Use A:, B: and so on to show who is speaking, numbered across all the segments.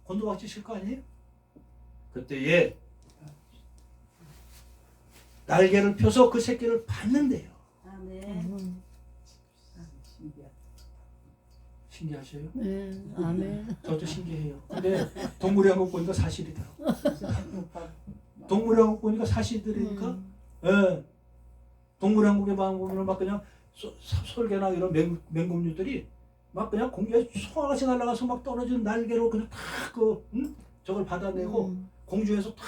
A: 곤두박질 칠 거 아니에요? 그때에 날개를 펴서 그 새끼를 받는데요.
B: 아멘.
A: 신기하셔요?
C: 네, 아멘.
A: 저도 신기해요. 근데 동물의 왕국 보니까 사실이더라고. 동물의 왕국 보니까 사실들이니까 예. 동물의 왕국에 보면 막 그냥 솔개나 이런 맹금류들이 막 그냥 공중에 송아같이 날아가서 막 떨어지는 날개로 그냥 다 저걸 받아내고 공중에서 다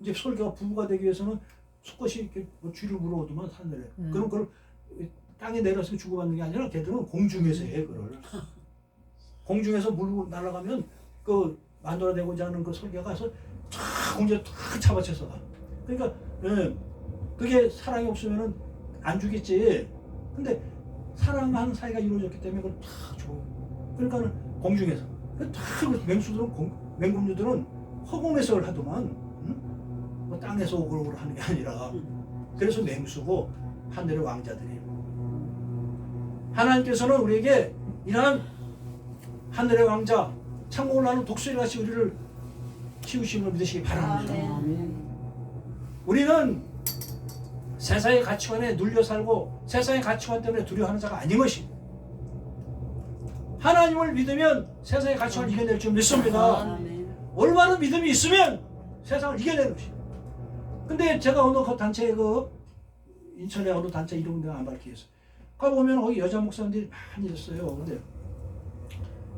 A: 이제 솔개가 부부가 되기 위해서는 수컷이 이렇게 뭐 쥐를 물어오더만 하늘에. 그럼 그걸 땅에 내려서 주고받는 게 아니라 걔들은 공중에서 해 그걸. 공중에서 물고 날아가면 그 만들어내고자 하는 그 솔개가 가서 쫙 공중에 탁 잡아채서 가. 그러니까 예, 그게 사랑이 없으면은 안 주겠지. 근데 사랑하는 사이가 이루어졌기 때문에 그걸 탁 줘. 그러니까는 공중에서 탁 맹금류들은 허공에서 하더만 뭐 땅에서 오글오글 하는 게 아니라 그래서 맹수고 하늘의 왕자들이에요. 하나님께서는 우리에게 이러한 하늘의 왕자 창공을 나는 독수리같이 우리를 키우시는 걸 믿으시기 바랍니다. 우리는 세상의 가치관에 눌려 살고 세상의 가치관 때문에 두려워하는 자가 아닌 것입니다. 하나님을 믿으면 세상의 가치관을 이겨낼 줄 믿습니다. 올바른 믿음이 있으면 세상을 이겨내는 것입니다. 근데 제가 어느 그 단체에 인천에 어느 단체 이름 내가 안 밝히겠어요. 가보면 거기 여자 목사님들이 많이 있어요. 근데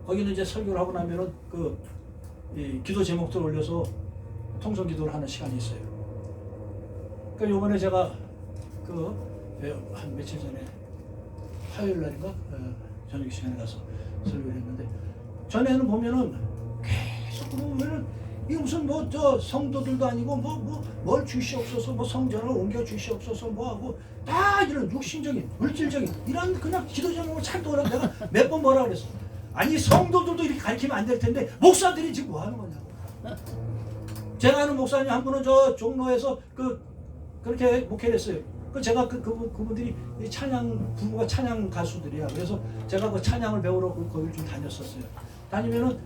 A: 거기는 이제 설교를 하고 나면은 이 기도 제목들을 올려서 통성 기도를 하는 시간이 있어요. 그러니까 요번에 제가 한 며칠 전에 화요일 날인가 저녁 시간에 가서 설교를 했는데 전에는 보면은 계속 보면은 이거 무슨 저 성도들도 아니고 뭘 주시옵소서 성전을 옮겨 주시옵소서 하고 다 이런 육신적인 물질적인 이런 그냥 기도 제목을 찬도하라고 내가 몇 번 뭐라 그랬어. 아니 성도들도 이렇게 가르치면 안 될 텐데 목사들이 지금 뭐 하는 거냐고. 제가 아는 목사님 한 분은 저 종로에서 그렇게 목회를 했어요. 제가 그분들이 부부가 찬양 가수들이야. 그래서 제가 그 찬양을 배우러 거기를 좀 다녔었어요. 다니면은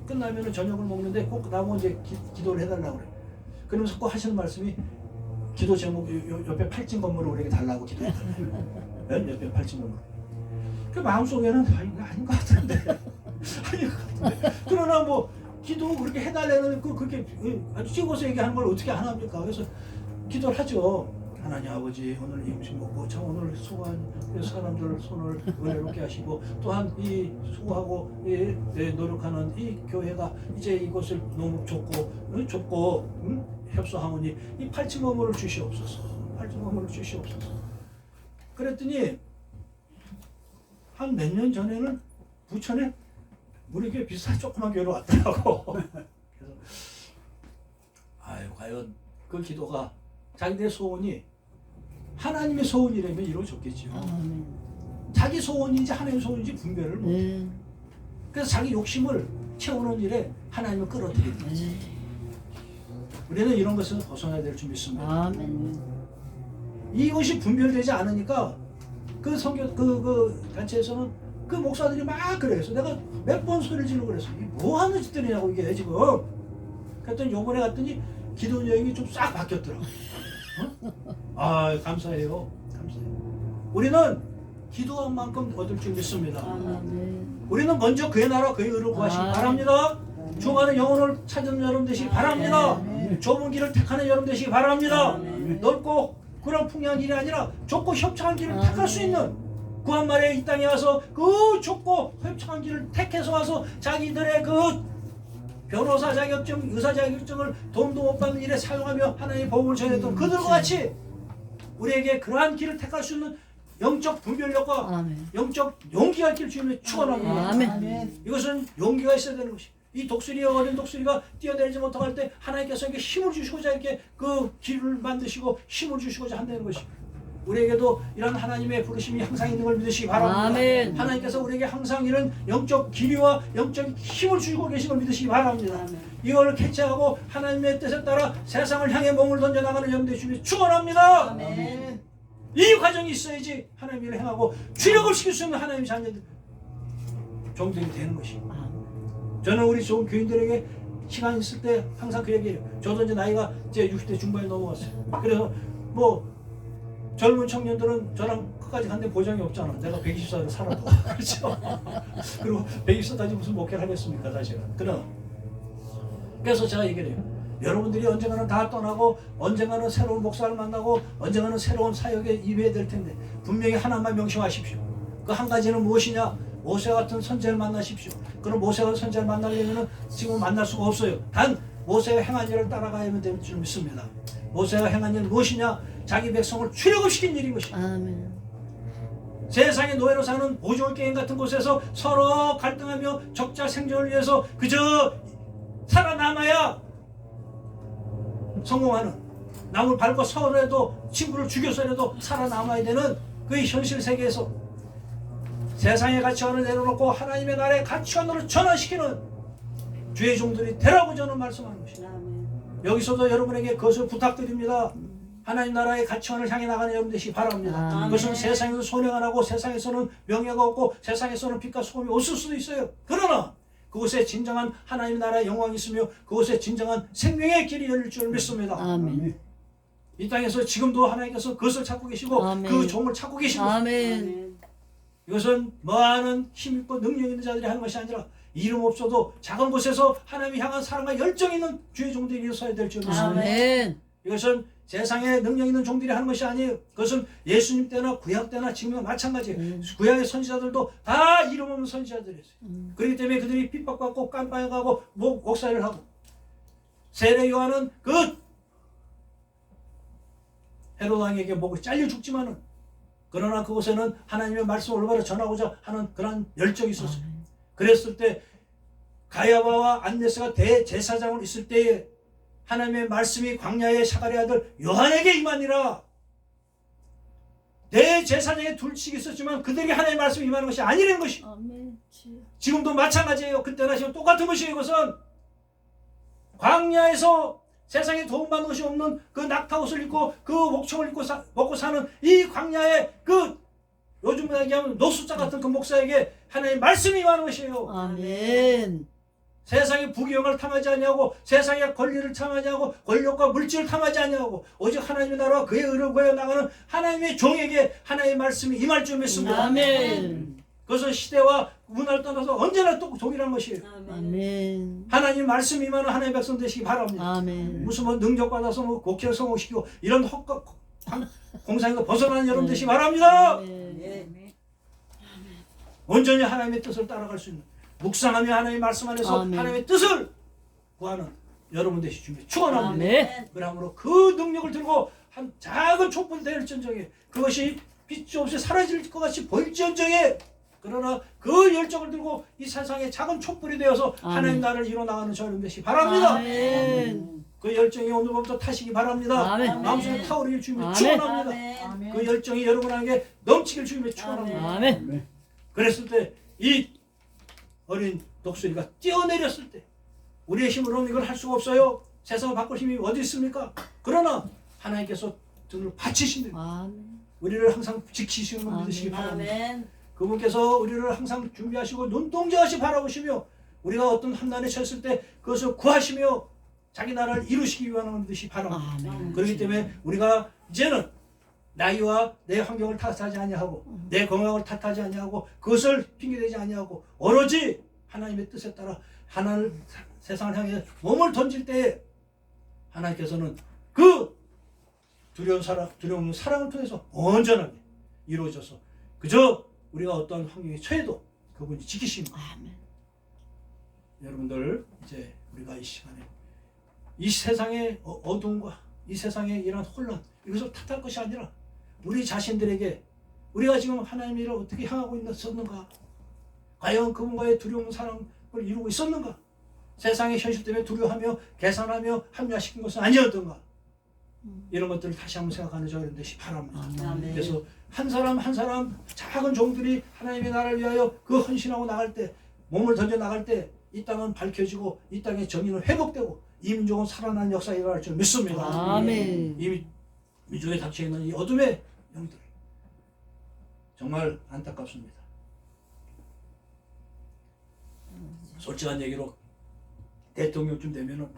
A: 끝나면은 저녁을 먹는데 꼭 나보고 이제 기도를 해달라고 그래. 그러면서 꼭 하시는 말씀이 기도 제목 옆에 팔찐 건물을 우리에게 달라고 기도해달라고. 옆에 팔찐 건물. 그 마음속에는 이거 아닌 것 같은데. 아닌 것 같은데. 그러나 뭐 기도 그렇게 해달라는 그렇게 아주 찍어서 얘기하는 걸 어떻게 안 합니까? 그래서 기도를 하죠. 하나님 아버지 오늘 이 음식 먹고 참 오늘 수고한 사람들 손을 은혜롭게 하시고 또한 이 수고하고 노력하는 이 교회가 이제 이곳을 너무 좁고 협소하오니 이 팔찌 건물을 주시옵소서. 팔찌 건물을 주시옵소서. 그랬더니 한 몇 년 전에는 부천에 우리 교회 비슷한 조그만 교회로 왔더라고. 그래서 과연 그 기도가 자기들의 소원이 하나님의 소원이라면 이루어졌겠죠. 자기 소원인지 하나님의 소원인지 분별을 못해. 그래서 자기 욕심을 채우는 일에 하나님을 끌어들이는 거지. 우리는 이런 것을 벗어나야 될 줄 믿습니다. 이것이 분별되지 않으니까 그 단체에서는 그 목사들이 막 그래. 그래서 내가 몇 번 소리를 지르고 그랬어. 이게 뭐 하는 짓들이냐고 이게 지금. 그랬더니 요번에 갔더니 기도 내용이 좀 싹 바뀌었더라고. 감사해요. 감사해요. 우리는 기도한 만큼 얻을 줄 믿습니다. 우리는 먼저 그의 나라 그의 의를 구하시기 바랍니다. 주만의 영혼을 찾는 여러분 되시기 바랍니다. 좁은 길을 택하는 여러분 되시기 바랍니다. 넓고 그런 풍요한 길이 아니라 좁고 협착한 길을 택할 수 있는 구한말에 이 땅에 와서 그 좁고 협착한 길을 택해서 와서 자기들의 변호사 자격증, 의사 자격증을 돈도 못 받는 일에 사용하며 하나님의 복음을 전했던 그들과 같이 우리에게 그러한 길을 택할 수 있는 영적 분별력과 영적 용기가 있길 주님의 축원합니다. 이것은 용기가 있어야 되는 것이. 이 어린 독수리가 뛰어내리지 못할 때 하나님께서 이렇게 힘을 주시고자 이렇게 그 길을 만드시고 힘을 주시고자 한다는 것입니다. 우리에게도 이런 하나님의 부르심이 항상 있는 걸 믿으시기 바랍니다. 하나님께서 우리에게 항상 이런 영적 기류와 영적 힘을 주시고 계신 걸 믿으시기 바랍니다. 이걸 캐치하고 하나님의 뜻에 따라 세상을 향해 몸을 던져나가는 여러분들의 주님이 축원합니다. 이 과정이 있어야지 하나님의 일을 행하고 주력을 시킬 수 있는 하나님의 자녀들. 종들이 되는 것입니다. 저는 우리 좋은 교인들에게 시간 있을 때 항상 그 얘기해요. 저도 이제 나이가 이제 60대 중반에 넘어갔어요. 그래서 뭐 젊은 청년들은 저랑 끝까지 간데 보장이 없잖아. 내가 124를 살아도. 그렇죠? 그리고 124까지 무슨 목회를 하겠습니까, 사실은. 그래서 제가 얘기를 해요. 여러분들이 언젠가는 다 떠나고 언젠가는 새로운 목사를 만나고 언젠가는 새로운 사역에 임해야 될 텐데 분명히 하나만 명심하십시오. 그 한 가지는 무엇이냐? 모세와 같은 선지자를 만나십시오. 그럼 모세와 같은 선지자를 만나려면 지금 만날 수가 없어요. 단 모세가 행한 일을 따라가야만 될 줄 믿습니다. 모세가 행한 일은 무엇이냐? 자기 백성을 출애굽시킨 일인 것입니다.
B: 아멘.
A: 세상의 노예로 사는 오징어 게임 같은 곳에서 서로 갈등하며 적자 생존을 위해서 그저 살아남아야 성공하는, 남을 밟고 서라도 친구를 죽여서라도 살아남아야 되는 그 현실 세계에서 세상의 가치관을 내려놓고 하나님의 나라의 가치관으로 전환시키는 주의 종들이 되라고 저는 말씀하는 것입니다. 여기서도 여러분에게 그것을 부탁드립니다. 하나님 나라의 가치관을 향해 나가는 여러분 되시기 바랍니다. 그것은 세상에서 손해가 나고 세상에서는 명예가 없고 세상에서는 빛과 소금이 없을 수도 있어요. 그러나 그곳에 진정한 하나님 나라의 영광이 있으며 그곳에 진정한 생명의 길이 열릴 줄 믿습니다.
B: 아멘.
A: 이 땅에서 지금도 하나님께서 그것을 찾고 계시고
B: 아멘.
A: 그 종을 찾고 계시고
B: 아멘.
A: 이것은 많은 힘있고 능력 있는 자들이 하는 것이 아니라 이름 없어도 작은 곳에서 하나님을 향한 사랑과 열정 있는 주의 종들이 일어서야 될 줄 믿습니다.
B: 아멘.
A: 이것은 세상에 능력 있는 종들이 하는 것이 아니에요. 그것은 예수님 때나 구약 때나 지금과 마찬가지예요. 구약의 선지자들도 다 이름 없는 선지자들이었어요. 그렇기 때문에 그들이 핍박받고 깜빵해가고 목사를 하고 세례 요한은 그 헤롯 왕에게 목을 잘려 죽지만은 그러나 그곳에는 하나님의 말씀을 올바로 전하고자 하는 그런 열정이 있었어요. 그랬을 때 가야바와 안네스가 대제사장으로 있을 때에 하나님의 말씀이 광야의 사가랴 아들 요한에게 임하니라. 대제사장의 둘씩이 있었지만 그들에게 하나님의 말씀이 임하는 것이 아니라는 것이.
B: 아멘.
A: 지금도 마찬가지예요. 그때나 지금 똑같은 것이에요. 이것은 광야에서 세상에 도움받는 것이 없는 그 낙타옷을 입고 그 목청을 입고 먹고 사는 이 광야의 그 요즘 얘기하면 노숙자 같은 그 목사에게 하나님의 말씀이 임하는 것이에요.
B: 아멘.
A: 세상의 부귀영화를 탐하지 아니하고 세상의 권리를 탐하지 않고 권력과 물질을 탐하지 아니하고 오직 하나님의 나라와 그의 의를 구하여 나가는 하나님의 종에게 하나님의 말씀이 임할 줄 믿습니다.
B: 아멘.
A: 그것은 시대와 문화를 떠나서 언제나 또 동일한 것이에요.
B: 아멘.
A: 하나님 말씀이 임하는 하나님의 백성 되시기 바랍니다.
B: 아멘.
A: 무슨 뭐 능력 받아서 뭐 곡회를 성공시키고 이런 헛것 공상에서 벗어나는 여러분 되시기 바랍니다.
B: 아멘.
A: 온전히 하나님의 뜻을 따라갈 수 있는 묵상하며 하나님의 말씀 안에서
B: 아멘.
A: 하나님의 뜻을 구하는 여러분 되시 준비 축원합니다.
B: 아멘.
A: 그러므로 그 능력을 들고 한 작은 촛불 될전정에 그것이 빛이 없이 사라질 것 같이 보일지언정에 그러나 그 열정을 들고 이 세상에 작은 촛불이 되어서
B: 아멘.
A: 하나님 나라를 이뤄나가는 저 여러분 되시기 바랍니다.
B: 아멘.
A: 그 열정이 오늘부터 타시기 바랍니다.
B: 아멘.
A: 마음속에 타오르길 주님의
B: 아멘.
A: 축원합니다. 그 열정이 여러분에게 넘치길 주님의 축원합니다.
B: 아멘.
A: 그랬을 때 이 어린 독수리가 뛰어내렸을 때 우리의 힘으로는 이걸 할 수가 없어요. 세상을 바꿀 힘이 어디 있습니까? 그러나 하나님께서 등을 받치신
B: 아멘.
A: 우리를 항상 지키시는 걸 믿으시기 바랍니다.
C: 아멘.
A: 그분께서 우리를 항상 준비하시고 눈동자같이 바라보시며 우리가 어떤 환난에 처했을 때 그것을 구하시며 자기 나라를 이루시기 위한 걸 믿으시기 바랍니다.
B: 아멘.
A: 그렇기 때문에 우리가 이제는 나이와 내 환경을 탓하지 아니하고 내 건강을 탓하지 아니하고 그것을 핑계대지 아니하고 오로지 하나님의 뜻에 따라 하나님 세상을 향해 몸을 던질 때에 하나님께서는 그 두려운 사랑을 통해서 온전하게 이루어져서 그저 우리가 어떤 환경에 처해도 그분이 지키십니다.
B: 아멘.
A: 여러분들 이제 우리가 이 시간에 이 세상의 어둠과 이 세상의 이런 혼란 이것을 탓할 것이 아니라 우리 자신들에게 우리가 지금 하나님의 일을 어떻게 향하고 있었는가, 과연 그분과의 두려운 사랑을 이루고 있었는가, 세상의 현실 때문에 두려워하며 계산하며 합리화시킨 것은 아니었던가, 이런 것들을 다시 한번 생각하는 저희는 것이 바랍니다.
C: 아멘.
A: 그래서 한 사람 한 사람 작은 종들이 하나님의 나라를 위하여 그 헌신하고 나갈 때, 몸을 던져 나갈 때 이 땅은 밝혀지고 이 땅의 정의는 회복되고 이 민족은 살아나는 역사가 일어날 줄 믿습니다.
B: 아멘.
A: 이 민족에 닥쳐 있는 이 어둠의 영들 정말 안타깝습니다. 솔직한 얘기로 대통령쯤 되면은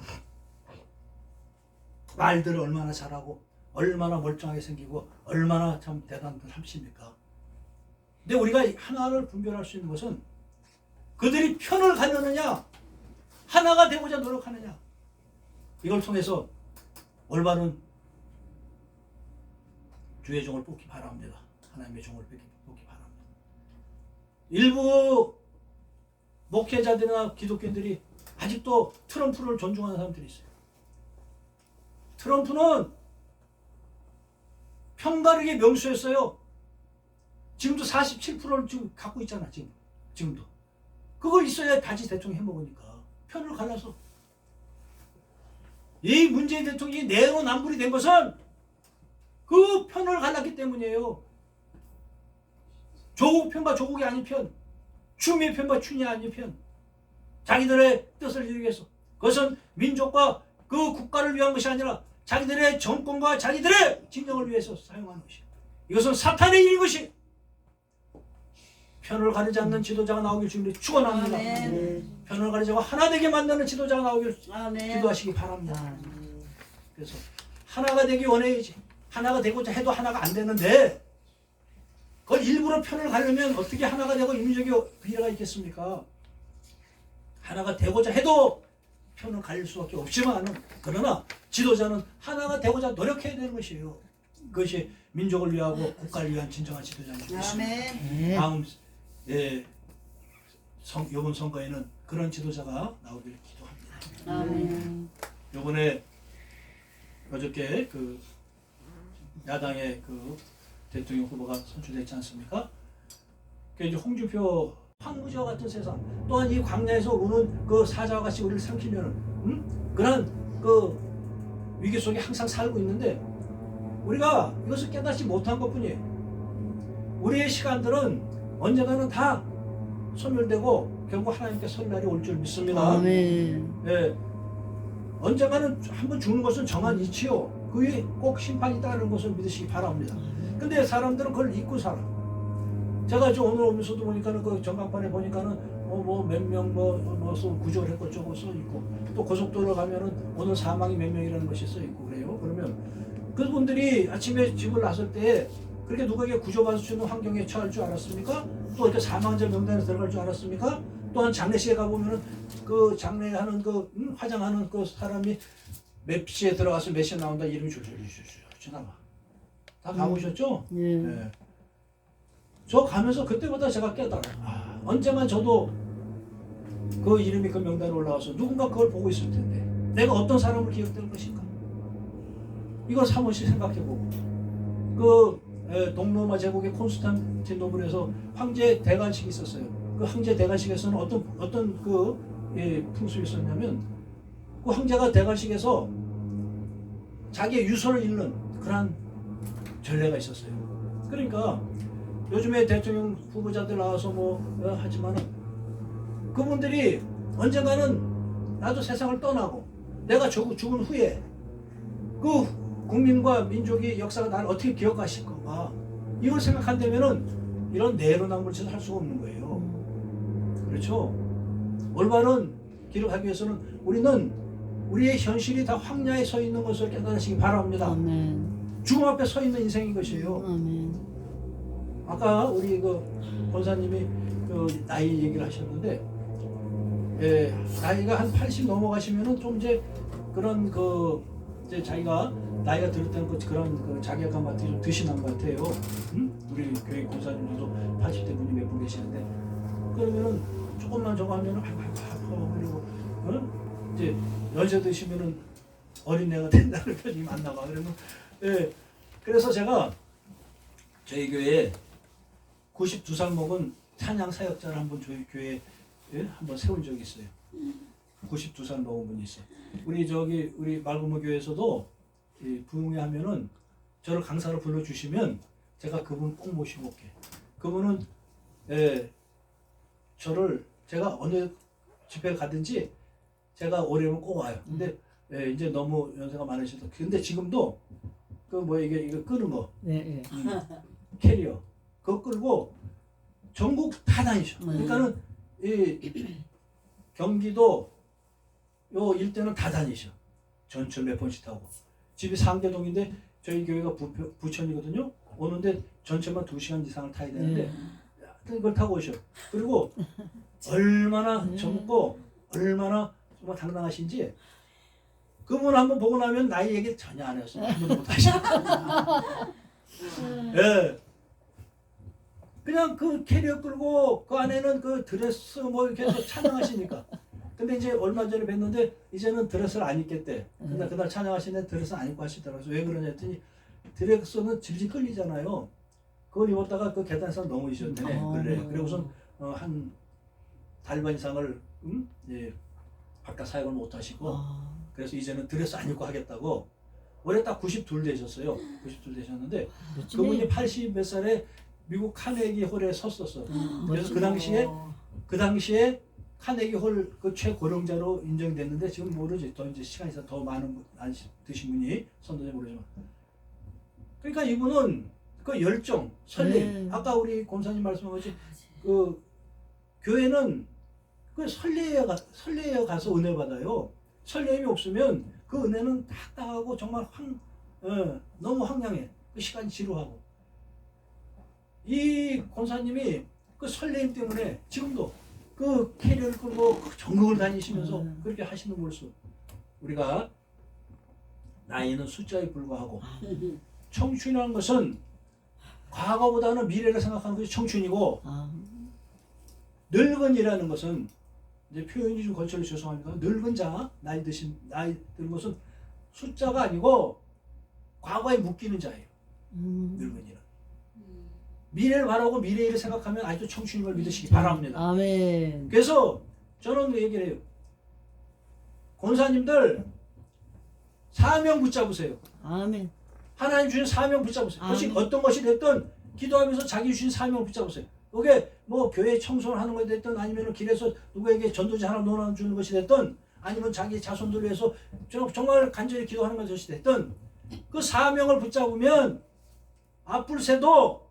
A: 말들을 얼마나 잘하고 얼마나 멀쩡하게 생기고 얼마나 참 대단한 합십니까? 근데 우리가 하나를 분별할 수 있는 것은 그들이 편을 가느느냐 하나가 되고자 노력하느냐 이걸 통해서 올바른 주의 종을 뽑기 바랍니다. 하나님의 종을 뽑기 바랍니다. 일부 목회자들이나 기독교인들이 아직도 트럼프를 존중하는 사람들이 있어요. 트럼프는 편가르기 명수였어요. 지금도 47%를 지금 갖고 있잖아. 지금도. 그거 있어야 다시 대통령 해먹으니까. 편을 갈라서. 이 문재인 대통령이 내로남불이 된 것은 그 편을 갈랐기 때문이에요. 조국 편과 조국이 아닌 편, 추미애 편과 추미애 아닌 편, 자기들의 뜻을 이루기 위해서. 그것은 민족과 그 국가를 위한 것이 아니라 자기들의 정권과 자기들의 진영을 위해서 사용하는 것이. 이것은 사탄의 일인 것이. 편을 가리지 않는 지도자가 나오길 주님이 축원합니다. 편을 가리지 않고 하나 되게 만드는 지도자가 나오길 기도하시기 바랍니다. 그래서 하나가 되기 원해야지. 하나가 되고자 해도 하나가 안 되는데 그걸 일부러 편을 가려면 어떻게 하나가 되고 인민족의 비례가 있겠습니까? 하나가 되고자 해도 편을 가릴 수밖에 없지만은 그러나 지도자는 하나가 되고자 노력해야 되는 것이에요. 그것이 민족을 위하고 국가를 위한 진정한 지도자인 줄 믿습니다. 다음 이번 선거에는 그런 지도자가 나오기를 기도합니다. 이번에 어저께 그 야당의 그 대통령 후보가 선출됐지 않습니까? 그 이제 홍준표 황무지와 같은 세상, 또한 이 광야에서 오는 그 사자와 같이 우리를 삼키면은 그런 그 위기 속에 항상 살고 있는데 우리가 이것을 깨닫지 못한 것뿐이에요. 우리의 시간들은 언젠가는 다 소멸되고 결국 하나님께 설 날이 올 줄 믿습니다.
B: 아멘.
A: 예, 언젠가는 한번 죽는 것은 정한 이치요. 그 위에 꼭 심판이 있다는 것을 믿으시기 바랍니다. 근데 사람들은 그걸 잊고 살아. 제가 오늘 오면서도 보니까는 그 전광판에 보니까는 뭐 몇 명 구조를 했고 저거 써 있고 또 고속도로 가면은 오늘 사망이 몇 명이라는 것이 써 있고 그래요. 그러면 그분들이 아침에 집을 나설 때 그렇게 누구에게 구조받을 수 있는 환경에 처할 줄 알았습니까? 또 이렇게 사망자 명단에 들어갈 줄 알았습니까? 또한 장례식에 가보면은 그 장례하는 그 화장하는 그 사람이 몇 시에 들어가서 몇 시에 나온다 이름이 줄줄 지나가. 다 가보셨죠? 네. 저 가면서 그때마다 제가 깨달아요. 언젠간 저도 그 이름이 그 명단에 올라와서 누군가 그걸 보고 있을 텐데 내가 어떤 사람으로 기억될 것인가? 이걸 사무실 생각해보고 그 동로마 제국의 콘스탄티노플에서 황제 대관식이 있었어요. 그 황제 대관식에서는 어떤 그 풍습이 있었냐면 그 황제가 대관식에서 자기의 유서를 읽는 그런 전례가 있었어요. 그러니까 요즘에 대통령 후보자들 나와서 하지만은 그분들이 언젠가는 나도 세상을 떠나고 내가 죽은 후에 그 국민과 민족의 역사가 나를 어떻게 기억하실 건가 이걸 생각한다면은 이런 내로남불 짓을 할 수가 없는 거예요. 그렇죠? 올바른 길을 가기 위해서는 우리는 우리의 현실이 다 황야에 서 있는 것을 깨달으시기 바랍니다.
B: 아멘.
A: 죽음 앞에 서 있는 인생인 것이에요.
B: 아멘.
A: 아까 우리 그 권사님이 그 나이 얘기를 하셨는데, 나이가 한 80 넘어가시면은 좀 이제 그런 그 이제 자기가 나이가 들 때는 그런 그 자괴감 같은 게 좀 드시는 것 같아요. 우리 교회 권사님들도 80대 분이 몇 분 계시는데, 그러면은 조금만 저거 하면은 그리고 이제 연세 드시면은 어린애가 된다는 표현이 많나봐. 그러면 그래서 제가 저희 교회에 92살 먹은 찬양 사역자를 한번 저희 교회에 한번 세운 적이 있어요. 92살 먹은 분이 있어요. 우리 말구모 교회에서도 부흥회하면은 저를 강사로 불러주시면 제가 그분 꼭 모시고 올게. 그분은 제가 어느 집회 가든지 제가 오래면 꼭 와요. 근데 이제 너무 연세가 많으셔서 근데 지금도 이거 끄는 거
B: 네.
A: 캐리어 그거 끌고 전국 다 다니셔. 그러니까는 경기도 요 일대는 다 다니셔. 전철 몇 번씩 타고. 집이 상계동인데 저희 교회가 부천이거든요. 오는데 전철만 2시간 이상을 타야 되는데 그걸 타고 오셔. 그리고 얼마나 젊고 얼마나 정말 당당하신지 그분 한번 보고 나면 나이 얘기 전혀 안 했어. 한 번도 못 하셔. 예. 그냥 그 캐리어 끌고 그 안에는 그 드레스 뭐 이렇게 해서 찬양하시니까. 근데 이제 얼마 전에 뵀는데 이제는 드레스를 안 입겠대. 근데 그날 찬양하시는데 드레스 안 입고 하시더라고요. 그래서 왜 그러냐 했더니 드레스는 질질 끌리잖아요. 그걸 입었다가 그 계단에서 넘어지셨대네. 그래. 그리고선 한 달반 이상을 예, 바깥 사역을 못 하시고 그래서 이제는 드레스 안 입고 하겠다고. 올해 딱 92 되셨어요. 92 되셨는데 그분이 80 몇 살에 미국 카네기 홀에 섰었어. 그래서 그 당시에 카네기 홀 그 최고령자로 인정됐는데 지금 모르지. 더 이제 시간이 있어 더 많은 분 드신 분이 선도인지 모르지만. 그러니까 이분은 그 열정, 설렘. 아까 우리 권사님 말씀한 것이 그 교회는 그 설레에 가서 은혜 받아요. 설렘이 없으면 그 은혜는 딱딱하고 정말 너무 황량해. 그 시간이 지루하고. 이 권사님이 그 설렘 때문에 지금도 그 캐리어를 끌고 전국을 다니시면서 그렇게 하시는 모습. 우리가 나이는 숫자에 불과하고 청춘이라는 것은 과거보다는 미래를 생각하는 것이 청춘이고 늙은이라는 것은 이제 표현이 좀 거칠어 죄송합니다. 늙은 자, 나이 든 것은 숫자가 아니고 과거에 묶이는 자예요. 늙은이는. 미래를 바라고 미래를 생각하면 아직도 청춘인 걸 믿으시기 바랍니다.
B: 아멘.
A: 그래서 저는 얘기를 해요. 권사님들 사명 붙잡으세요.
B: 아멘.
A: 하나님 주신 사명 붙잡으세요. 그것이
B: 아멘.
A: 어떤 것이 됐든 기도하면서 자기 주신 사명을 붙잡으세요. 그게 뭐 교회 청소를 하는 것이 됐든 아니면 길에서 누구에게 전도지 하나 논아주는 것이 됐든 아니면 자기 자손들을 위해서 정말 간절히 기도하는 것이 됐든 그 사명을 붙잡으면 앞을 새도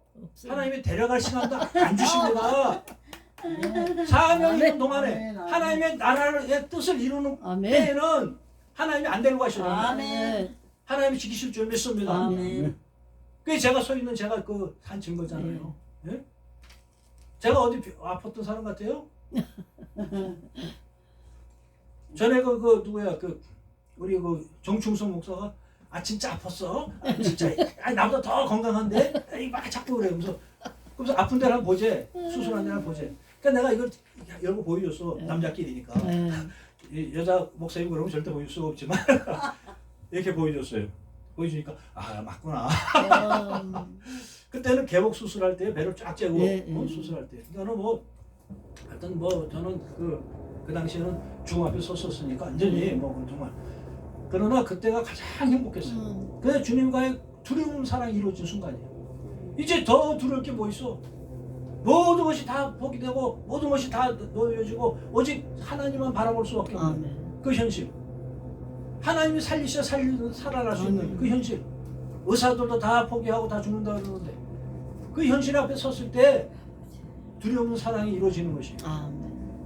A: 하나님이 데려갈 시간도 안 주십니다. 사명이 있는 동안에 하나님의 나라의 뜻을 이루는
B: 아멘.
A: 때에는 하나님이 안 데리고 가셔요.
B: 아멘.
A: 하나님이 지키실 줄 믿습니다.
B: 아멘.
A: 그게 제가 서 있는 제가 그 산 증거잖아요. 예? 제가 어디 아팠던 사람 같아요? 전에 그 누구야 우리 그 정충성 목사가 진짜 아팠어? 진짜 나보다 더 건강한데? 막 자꾸 그래. 그래서 아픈 데를 한번 보재. 수술한 데를 한번 보재. 그러니까 내가 이걸 열고 보여줬어. 남자끼리니까. 여자 목사님 그러면 절대 보여줄 수가 없지만 이렇게 보여줬어요. 보여주니까 맞구나. 그때는 개복 수술할 때 배를 쫙 째고 수술할 때. 그러니까 뭐 하여튼 뭐 저는 그 당시에는 중앞에 섰었으니까 완전히 뭐 정말. 그러나 그때가 가장 행복했어요. 그래서 주님과의 두려운 사랑이 이루어진 순간이에요. 이제 더 두려울 게 뭐 있어? 모든 것이 다 포기되고 모든 것이 다 놓여지고 오직 하나님만 바라볼 수밖에 없는 그 현실. 하나님이 살아날 수 있는 그 현실. 의사들도 다 포기하고 다 죽는다 그러는데 그 현실 앞에 섰을 때 두려운 사랑이 이루어지는 것이에요.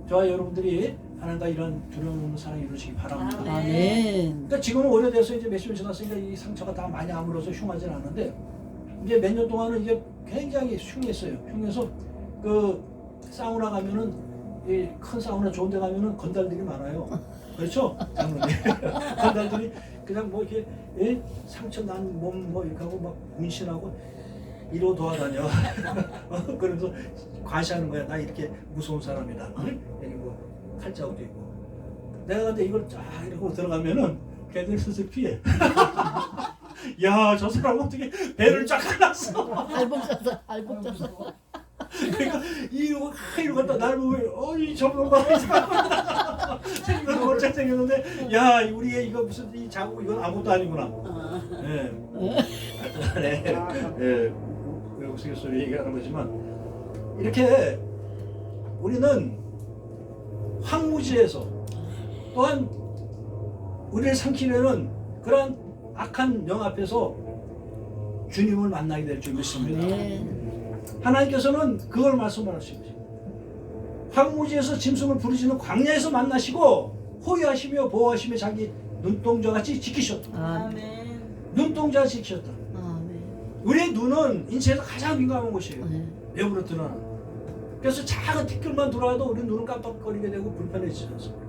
A: 저와 여러분들이 하나님과 이런 두려움 없는 사랑이 이루어지기 바랍니다.
B: 아멘.
A: 그러니까 지금은 오래돼서 이제 몇십 년 지났으니까 이 상처가 다 많이 아물어서 흉하진 않은데 이제 몇 년 동안은 이게 굉장히 흉했어요. 흉해서 그 사우나 가면은 이 큰 사우나 좋은 데 가면은 건달들이 많아요. 그렇죠? 장로님. 건달들이 그냥 뭐 이렇게 상처 난 몸 뭐 이렇게 하고 막 문신하고 이로 도와다녀. 그러면서 과시하는 거야. 나 이렇게 무서운 사람이다. 여기 뭐 칼자국도 있고. 내가 근데 이걸 쫙 이러고 들어가면은 걔들 슬슬 피해. 야, 저 사람 어떻게 배를 쫙 갈랐어.
B: 알복 졌어.
A: 그러니까 이거 갖다 날 보면 어이 저거 봐. 생긴 건 멀쩡 생겼는데 야 우리의 이거 무슨 이 자국 이건 아무것도 아니구나. 예. 예. 우스갯소리 얘기하는 거지만 이렇게 우리는 황무지에서 또한 우리를 삼키려는 그런 악한 영 앞에서 주님을 만나게 될 줄 믿습니다. 하나님께서는 그걸 말씀하시는 것입니다. 황무지에서 짐승을 부르시는 광야에서 만나시고 호위하시며 보호하시며 자기 눈동자같이 지키셨다.
B: 아멘.
A: 눈동자같이 지키셨다.
B: 아멘.
A: 우리의 눈은 인체에서 가장 민감한 곳이에요.
B: 네.
A: 외부로 드러나는. 그래서 작은 티끌만 들어와도 우리 눈은 깜빡거리게 되고 불편해지지 않습니다.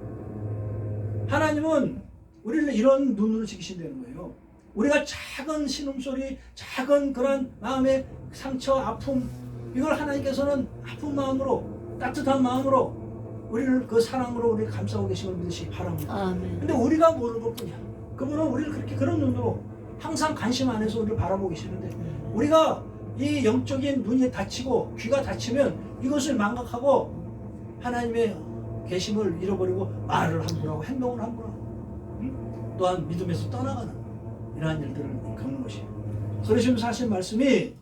A: 하나님은 우리를 이런 눈으로 지키신다는 거예요. 우리가 작은 신음소리, 작은 그런 마음의 상처, 아픔, 이걸 하나님께서는 아픈 마음으로, 따뜻한 마음으로 우리를 그 사랑으로 우리를 감싸고 계신 걸 믿으시기 바랍니다.
B: 아멘.
A: 근데 우리가 모르는 것뿐이야. 그분은 우리를 그렇게 그런 눈으로 항상 관심 안에서 우리를 바라보고 계시는데, 우리가 이 영적인 눈이 닫히고 귀가 닫히면 이것을 망각하고 하나님의 계심을 잃어버리고 말을 함부로 하고 행동을 함부로 하고, 응? 또한 믿음에서 떠나가는 이러한 일들을 겪는 것이에요. 그러시면서 하신 말씀이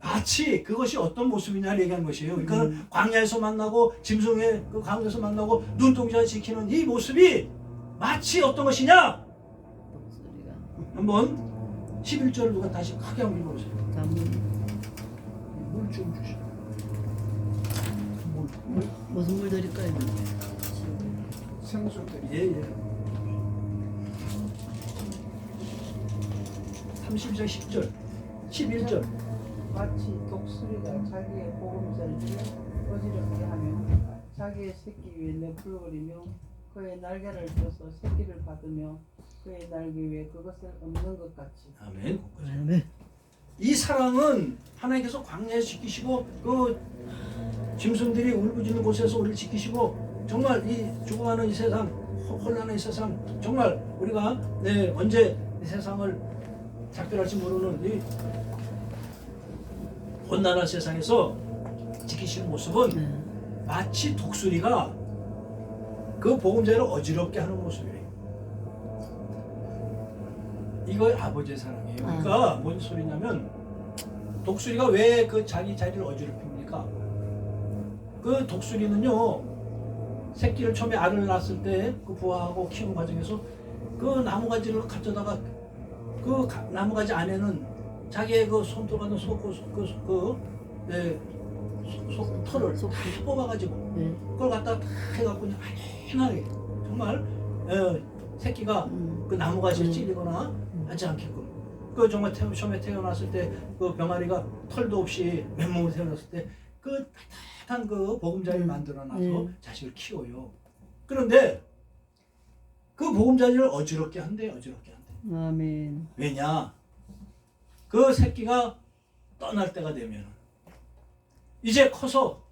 A: 마치 그것이 어떤 모습이냐를 얘기한 것이에요. 그러니까 광야에서 만나고 짐승의 그 가운데서 만나고 눈동자 지키는 이 모습이 마치 어떤 것이냐?
B: 목소리가.
A: 한번 11절을 누가 다시 크게 한번 읽어보세요. 물 좀 주시오. 물.
B: 무슨 물 드릴까요?
C: 생수들.
A: 예. 32절 10절 11절.
C: 마치 독수리가 자기의 보금자리를 어지럽게 하며 자기의 새끼 위에 내풀거리며 그의 날개를 펴서 새끼를 받으며 그의 날개 위에 그것을 엎는 것 같이.
A: 아멘.
B: 아멘.
A: 이 사랑은 하나님께서 광야에서 지키시고 그 짐승들이 울부짖는 곳에서 우리를 지키시고, 정말 이 죽어가는 이 세상, 혼란한 이 세상, 정말 우리가 언제 이 세상을 작별할지 모르는 이 혼란한 세상에서 지키시는 모습은
B: 네.
A: 마치 독수리가 그 보금자리를 어지럽게 하는 모습이에요. 이거 아버지의 사랑이에요. 그러니까 뭔 소리냐면, 독수리가 왜 그 자기 자리를 어지럽힙니까? 그 독수리는요, 새끼를 처음에 알을 낳았을 때 그 부화하고 키우는 과정에서 그 나무가지를 가져다가 그 나무가지 안에는 자기의 그 손톱 같은 털을 다 뽑아가지고
B: 네.
A: 그걸 갖다 다 해갖고 그냥 안전하게 정말 새끼가 그 나무가지를 찔리거나 하지 않게끔, 그 정말 처음에 태어났을 때 그 병아리가 털도 없이 맨몸으로 태어났을 때 그 따뜻한 그 보금자리를 만들어놔서 자식을 키워요. 그런데 그 보금자리를 어지럽게 한대.
B: 아멘.
A: 왜냐? 그 새끼가 떠날 때가 되면 이제 커서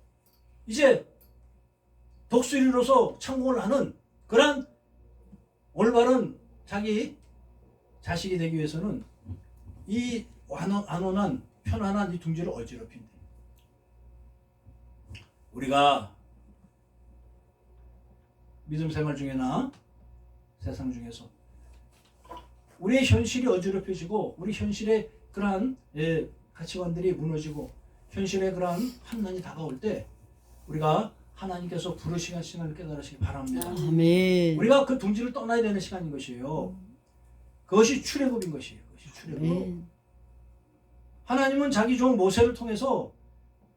A: 이제 독수리로서 천국을 하는 그런 올바른 자기 자식이 되기 위해서는 이 안온한 편안한 이 둥지를 어지럽힌대. 우리가 믿음 생활 중에나 세상 중에서 우리의 현실이 어지럽혀지고 우리 현실의 그러한 가치관들이 무너지고 현실의 그러한 환난이 다가올 때 우리가 하나님께서 부르시는 시간을 깨달으시기 바랍니다.
B: 아멘.
A: 우리가 그 둥지를 떠나야 되는 시간인 것이에요. 그것이 출애굽인 것이에요. 그것이 출애굽.
B: 아멘.
A: 하나님은 자기 종 모세를 통해서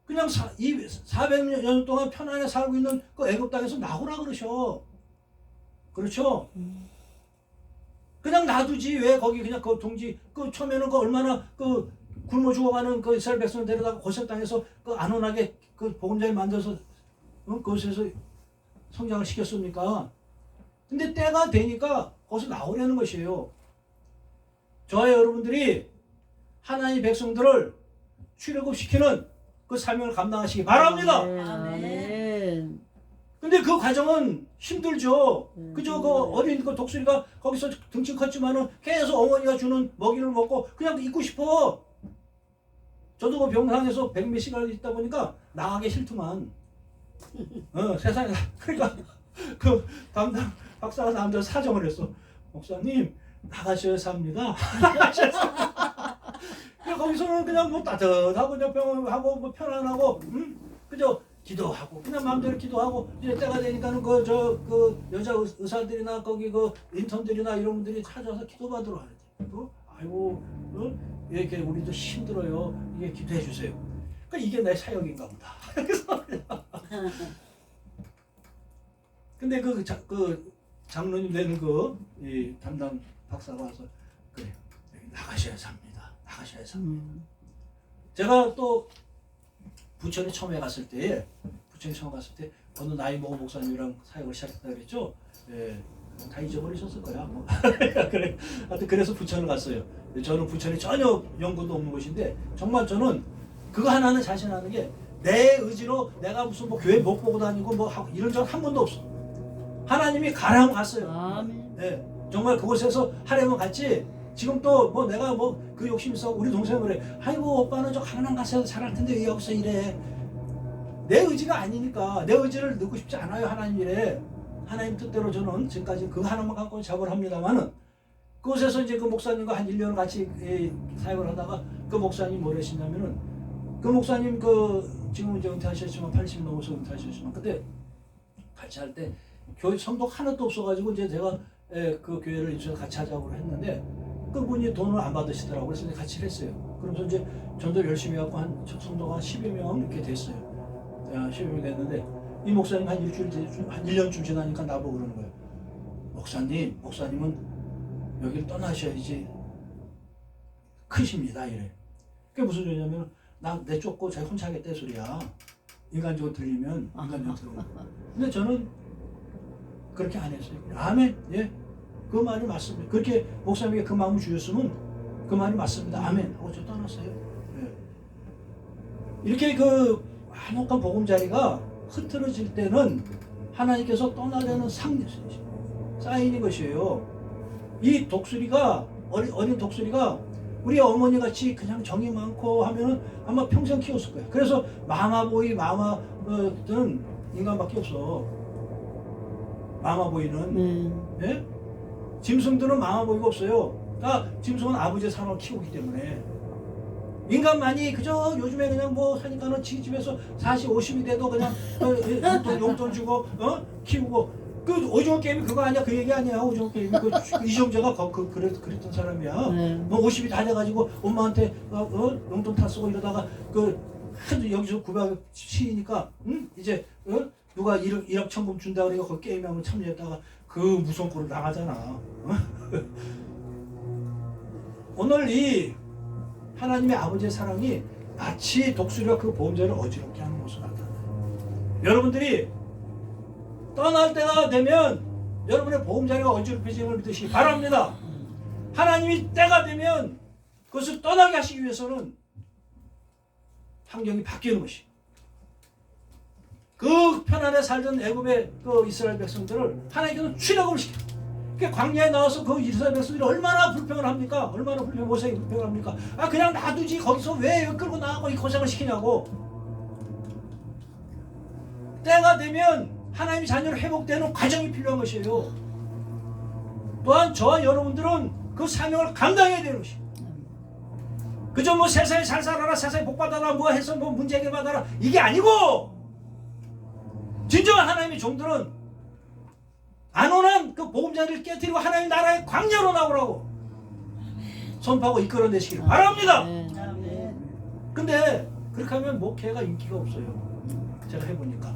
A: 그냥 400년 동안 편안하게 살고 있는 그 애굽 땅에서 나오라 그러셔. 그렇죠? 그냥 놔두지 왜 거기 그냥 그 둥지 그 처음에는 그 얼마나 그 굶어 죽어가는 그 이스라엘 백성을 데려다가 고센 땅에서 그 안온하게 그 보금자리 만들어서 그곳에서 성장을 시켰습니까? 근데 때가 되니까 거기서 나오려는 것이에요. 저와 여러분들이 하나님의 백성들을 출애굽시키는 그 사명을 감당하시기 바랍니다.
B: 아멘.
A: 근데 그 과정은 힘들죠. 그저 그 어린 그 독수리가 거기서 등치 컸지만은 계속 어머니가 주는 먹이를 먹고 그냥 있고 싶어. 저도 그 병상에서 100몇 시간을 있다 보니까 나가기 싫더만. 세상에. 그러니까 그 담당 박사가 남자 사정을 했어. 목사님 나가셔야 합니다. 거기서는 그냥 뭐 따뜻하고 그냥 병하고 뭐 편안하고 그저 기도하고 그냥 마음대로 기도하고 이제 때가 되니까는 그 여자 의사들이나 거기 그 인턴들이나 이런 분들이 찾아와서 기도받으러 하는데 아이고 이렇게 우리도 힘들어요. 이게 기도해 주세요. 그러니까 이게 내 사역인가 보다. 그래서 근데 그 장로님 되는 이 담당 박사가 와서 그래요. 여기 나가셔야 삽니다. 나가셔야 삽니다. 제가 또 부천에 처음에 갔을 때 어느 나이 먹은 목사님이랑 사역을 시작했다 그랬죠. 예, 다 잊어버리셨을 거야. 뭐. 그래, 하여튼 그래서 부천을 갔어요. 저는 부천에 전혀 연고도 없는 곳인데 정말 저는 그거 하나는 자신하는 게 내 의지로 내가 무슨 뭐 교회 못 보고 다니고 뭐 하고 이런 적 한 번도 없어. 하나님이 가라면 갔어요.
B: 아멘.
A: 네, 정말 그곳에서 하려면 갔지. 지금 또 뭐 내가 뭐 그 욕심 있어. 우리 동생 그래. 아이고 오빠는 저 강남 가서 잘할 텐데 왜 여기서 이래. 내 의지가 아니니까 내 의지를 넣고 싶지 않아요. 하나님 일에. 하나님 뜻대로 저는 지금까지 그 하나만 갖고 작업을 합니다만은 그곳에서 이제 그 목사님과 한 1년을 같이 사역을 하다가 그 목사님 뭐라 하시냐면은 그 목사님 지금 이제 은퇴하셨지만 80 넘어서 은퇴하셨지만 그때 같이 할 때 교회 성도 하나도 없어가지고 이제 제가 그 교회를 인수해서 같이 하자고 했는데 그분이 돈을 안 받으시더라고요. 그래서 이제 같이 했어요. 그러면서 이제 전도 열심히 해갖고 한 성도가 10여 명 이렇게 됐어요. 10여 명 됐는데 이 목사님 한 1년쯤 지나니까 나보고 그러는 거예요. 목사님은 여기를 떠나셔야지 크십니다. 이래. 그게 무슨 소리냐면 내 쫓고 자기 혼자 하겠다 소리야. 인간적으로 들리면 인간적으로 들어요. 근데 저는 그렇게 안 했어요. 아멘. 예. 그 말이 맞습니다. 그렇게 목사님에게 그 마음을 주셨으면 그 말이 맞습니다. 아멘. 하고 저 떠났어요. 예. 이렇게 한옥한 보금자리가 흐트러질 때는 하나님께서 떠나려는 사인인 것이에요. 이 독수리가 어린 독수리가 우리 어머니 같이 그냥 정이 많고 하면은 아마 평생 키웠을 거예요. 그래서 마마보이 마마는 인간밖에 없어. 마마보이는 예? 짐승들은 마마보이가 없어요. 다 짐승은 아버지의 산을 키우기 때문에 인간만이 그저 요즘에 그냥 뭐 하니까는 집에서 40, 50이 돼도 그냥 용돈 주고 키우고 그 오징어 게임이 그거 아니야. 그 얘기 아니야. 오징어 게임이 이정재가 그랬던 사람이야. 뭐 50이 다 돼가지고 엄마한테 용돈 다 쓰고 이러다가 하도 여기서 구박 치니까 이제 누가 1억 천금 준다 그래가 그 게임에 한번 참여했다가 그 무서운 꼴을 나가잖아. 오늘 이 하나님의 아버지의 사랑이 마치 독수리가 그 보험자를 어지럽게 하는 모습을 나타나요. 여러분들이 떠날 때가 되면 여러분의 보험자리가 어지럽혀짐을 믿으시기 바랍니다. 하나님이 때가 되면 그것을 떠나게 하시기 위해서는 환경이 바뀌는 것이. 그 편안에 살던 애굽의 이스라엘 백성들을 하나님께서 출애굽을 시켜. 그 광야에 나와서 그 이스라엘 백성들이 얼마나 불평을 합니까? 얼마나 모세에게 불평을 합니까? 그냥 놔두지 거기서 왜 끌고 나가고 이 고생을 시키냐고. 때가 되면 하나님의 자녀로 회복되는 과정이 필요한 것이에요. 또한 저와 여러분들은 그 사명을 감당해야 되는 것이에요. 그저 뭐 세상에 잘 살아라, 세상에 복 받아라, 뭐 해서 뭐 문제 해결 받아라, 이게 아니고 진정한 하나님의 종들은 안온한 그 보금자리를 깨뜨리고 하나님 나라의 광야로 나오라고 선포하고 이끌어내시기를 바랍니다. 근데 그렇게 하면 목회가 인기가 없어요. 제가 해보니까.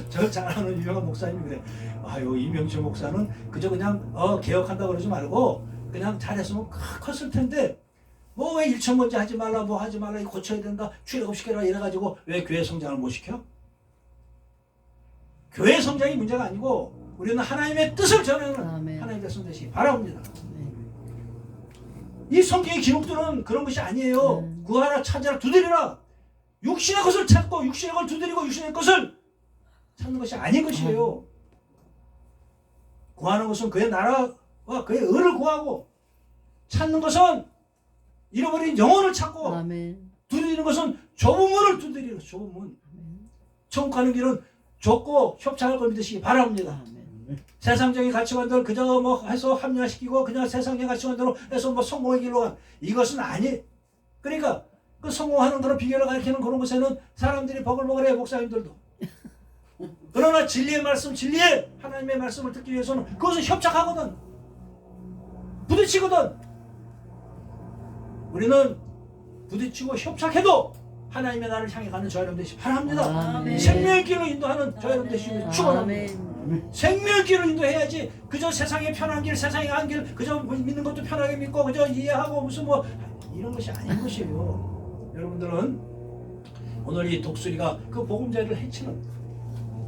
A: 저 잘 아는 유명한 목사님이 그래. 아유, 이명철 목사는 그저 그냥 개혁한다 그러지 말고 그냥 잘했으면 컸을 텐데 뭐 왜 일천번째 하지 말라, 뭐 하지 말라, 이거 고쳐야 된다, 출애굽시켜라 이래가지고 왜 교회 성장을 못 시켜? 교회 성장이 문제가 아니고 우리는 하나님의 뜻을 전하는 하나님의 백성 되시기 바랍니다. 이 성경의 기록들은 그런 것이 아니에요. 구하라, 찾아라, 두드리라. 육신의 것을 찾고 육신의 것을 두드리고 육신의 것을 찾는 것이 아닌 것이에요. 구하는 것은 그의 나라와 그의 의를 구하고, 찾는 것은 잃어버린 영혼을 찾고, 두드리는 것은 좁은 문을 두드리는 것이 좁은 문. 천국 가는 길은 좁고 협착할 걸 믿으시기 바랍니다. 세상적인 가치관들 그저 뭐 해서 합리화시키고 그냥 세상의 가치관대로 해서 뭐 성공의 길로 간, 이것은 아니. 그러니까 그 성공하는 그런 비결을 가리키는 그런 것에는 사람들이 버글버글해, 목사님들도. 그러나 진리의 말씀, 진리의 하나님의 말씀을 듣기 위해서는 그것은 협착하거든, 부딪히거든. 우리는 부딪히고 협착해도 하나님의 나라를 향해 가는 저 여러분 되시기 바랍니다.
B: 아멘.
A: 생명의 길로 인도하는 저 여러분 되시기를 축원합니다.
B: 아멘.
A: 생명의 길로 인도해야지 그저 세상의 편한 길, 세상의 한 길, 그저 믿는 것도 편하게 믿고 그저 이해하고 무슨 뭐 이런 것이 아닌 것이에요. 여러분들은 오늘 이 독수리가 그 보금자리를 해치는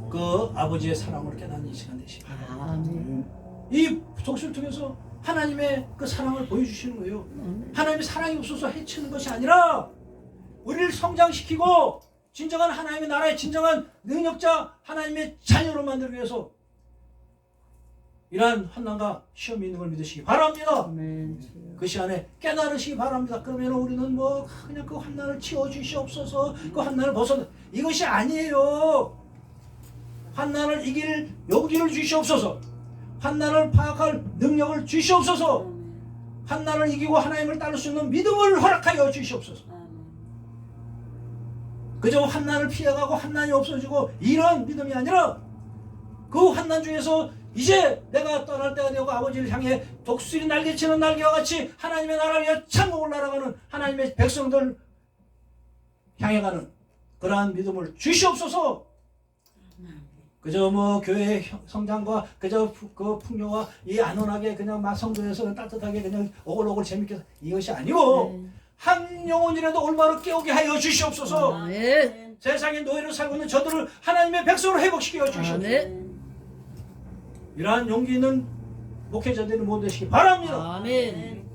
A: 그 아버지의 사랑을 깨닫는 이 시간 되시기 바랍니다.
B: 아멘.
A: 이 독수리를 통해서 하나님의 그 사랑을 보여주시는 거예요. 하나님의 사랑이 없어서 해치는 것이 아니라 우리를 성장시키고 진정한 하나님의 나라의 진정한 능력자 하나님의 자녀로 만들기 위해서 이러한 환난과 시험이 있는 걸 믿으시기 바랍니다.
B: 아멘.
A: 그 시간에 깨달으시기 바랍니다. 그러면 우리는 뭐 그냥 그 환난을 치워주시옵소서, 그 환난을 벗어내, 이것이 아니에요. 환난을 이길 용기를 주시옵소서, 환난을 파악할 능력을 주시옵소서, 환난을 이기고 하나님을 따를 수 있는 믿음을 허락하여 주시옵소서. 그저 환난을 피해가고 환난이 없어지고 이런 믿음이 아니라 그 환난 중에서 이제 내가 떠날 때가 되고 아버지를 향해 독수리 날개치는 날개와 같이 하나님의 나라를 위해 창공을 날아가는 하나님의 백성들 향해 가는 그러한 믿음을 주시옵소서. 그저 뭐 교회의 성장과 그저 그 풍요와 이 안온하게 그냥 막 성도에서 따뜻하게 그냥 오글오글 재밌게 이것이 아니고 한 영혼이라도 올바로 깨우게 하여 주시옵소서.
B: 아멘.
A: 세상의 노예로 살고 있는 저들을 하나님의 백성으로 회복시켜 주시옵소서.
B: 아멘.
A: 이러한 용기 있는 목회자들이 모두 되시기 바랍니다.
B: 아멘.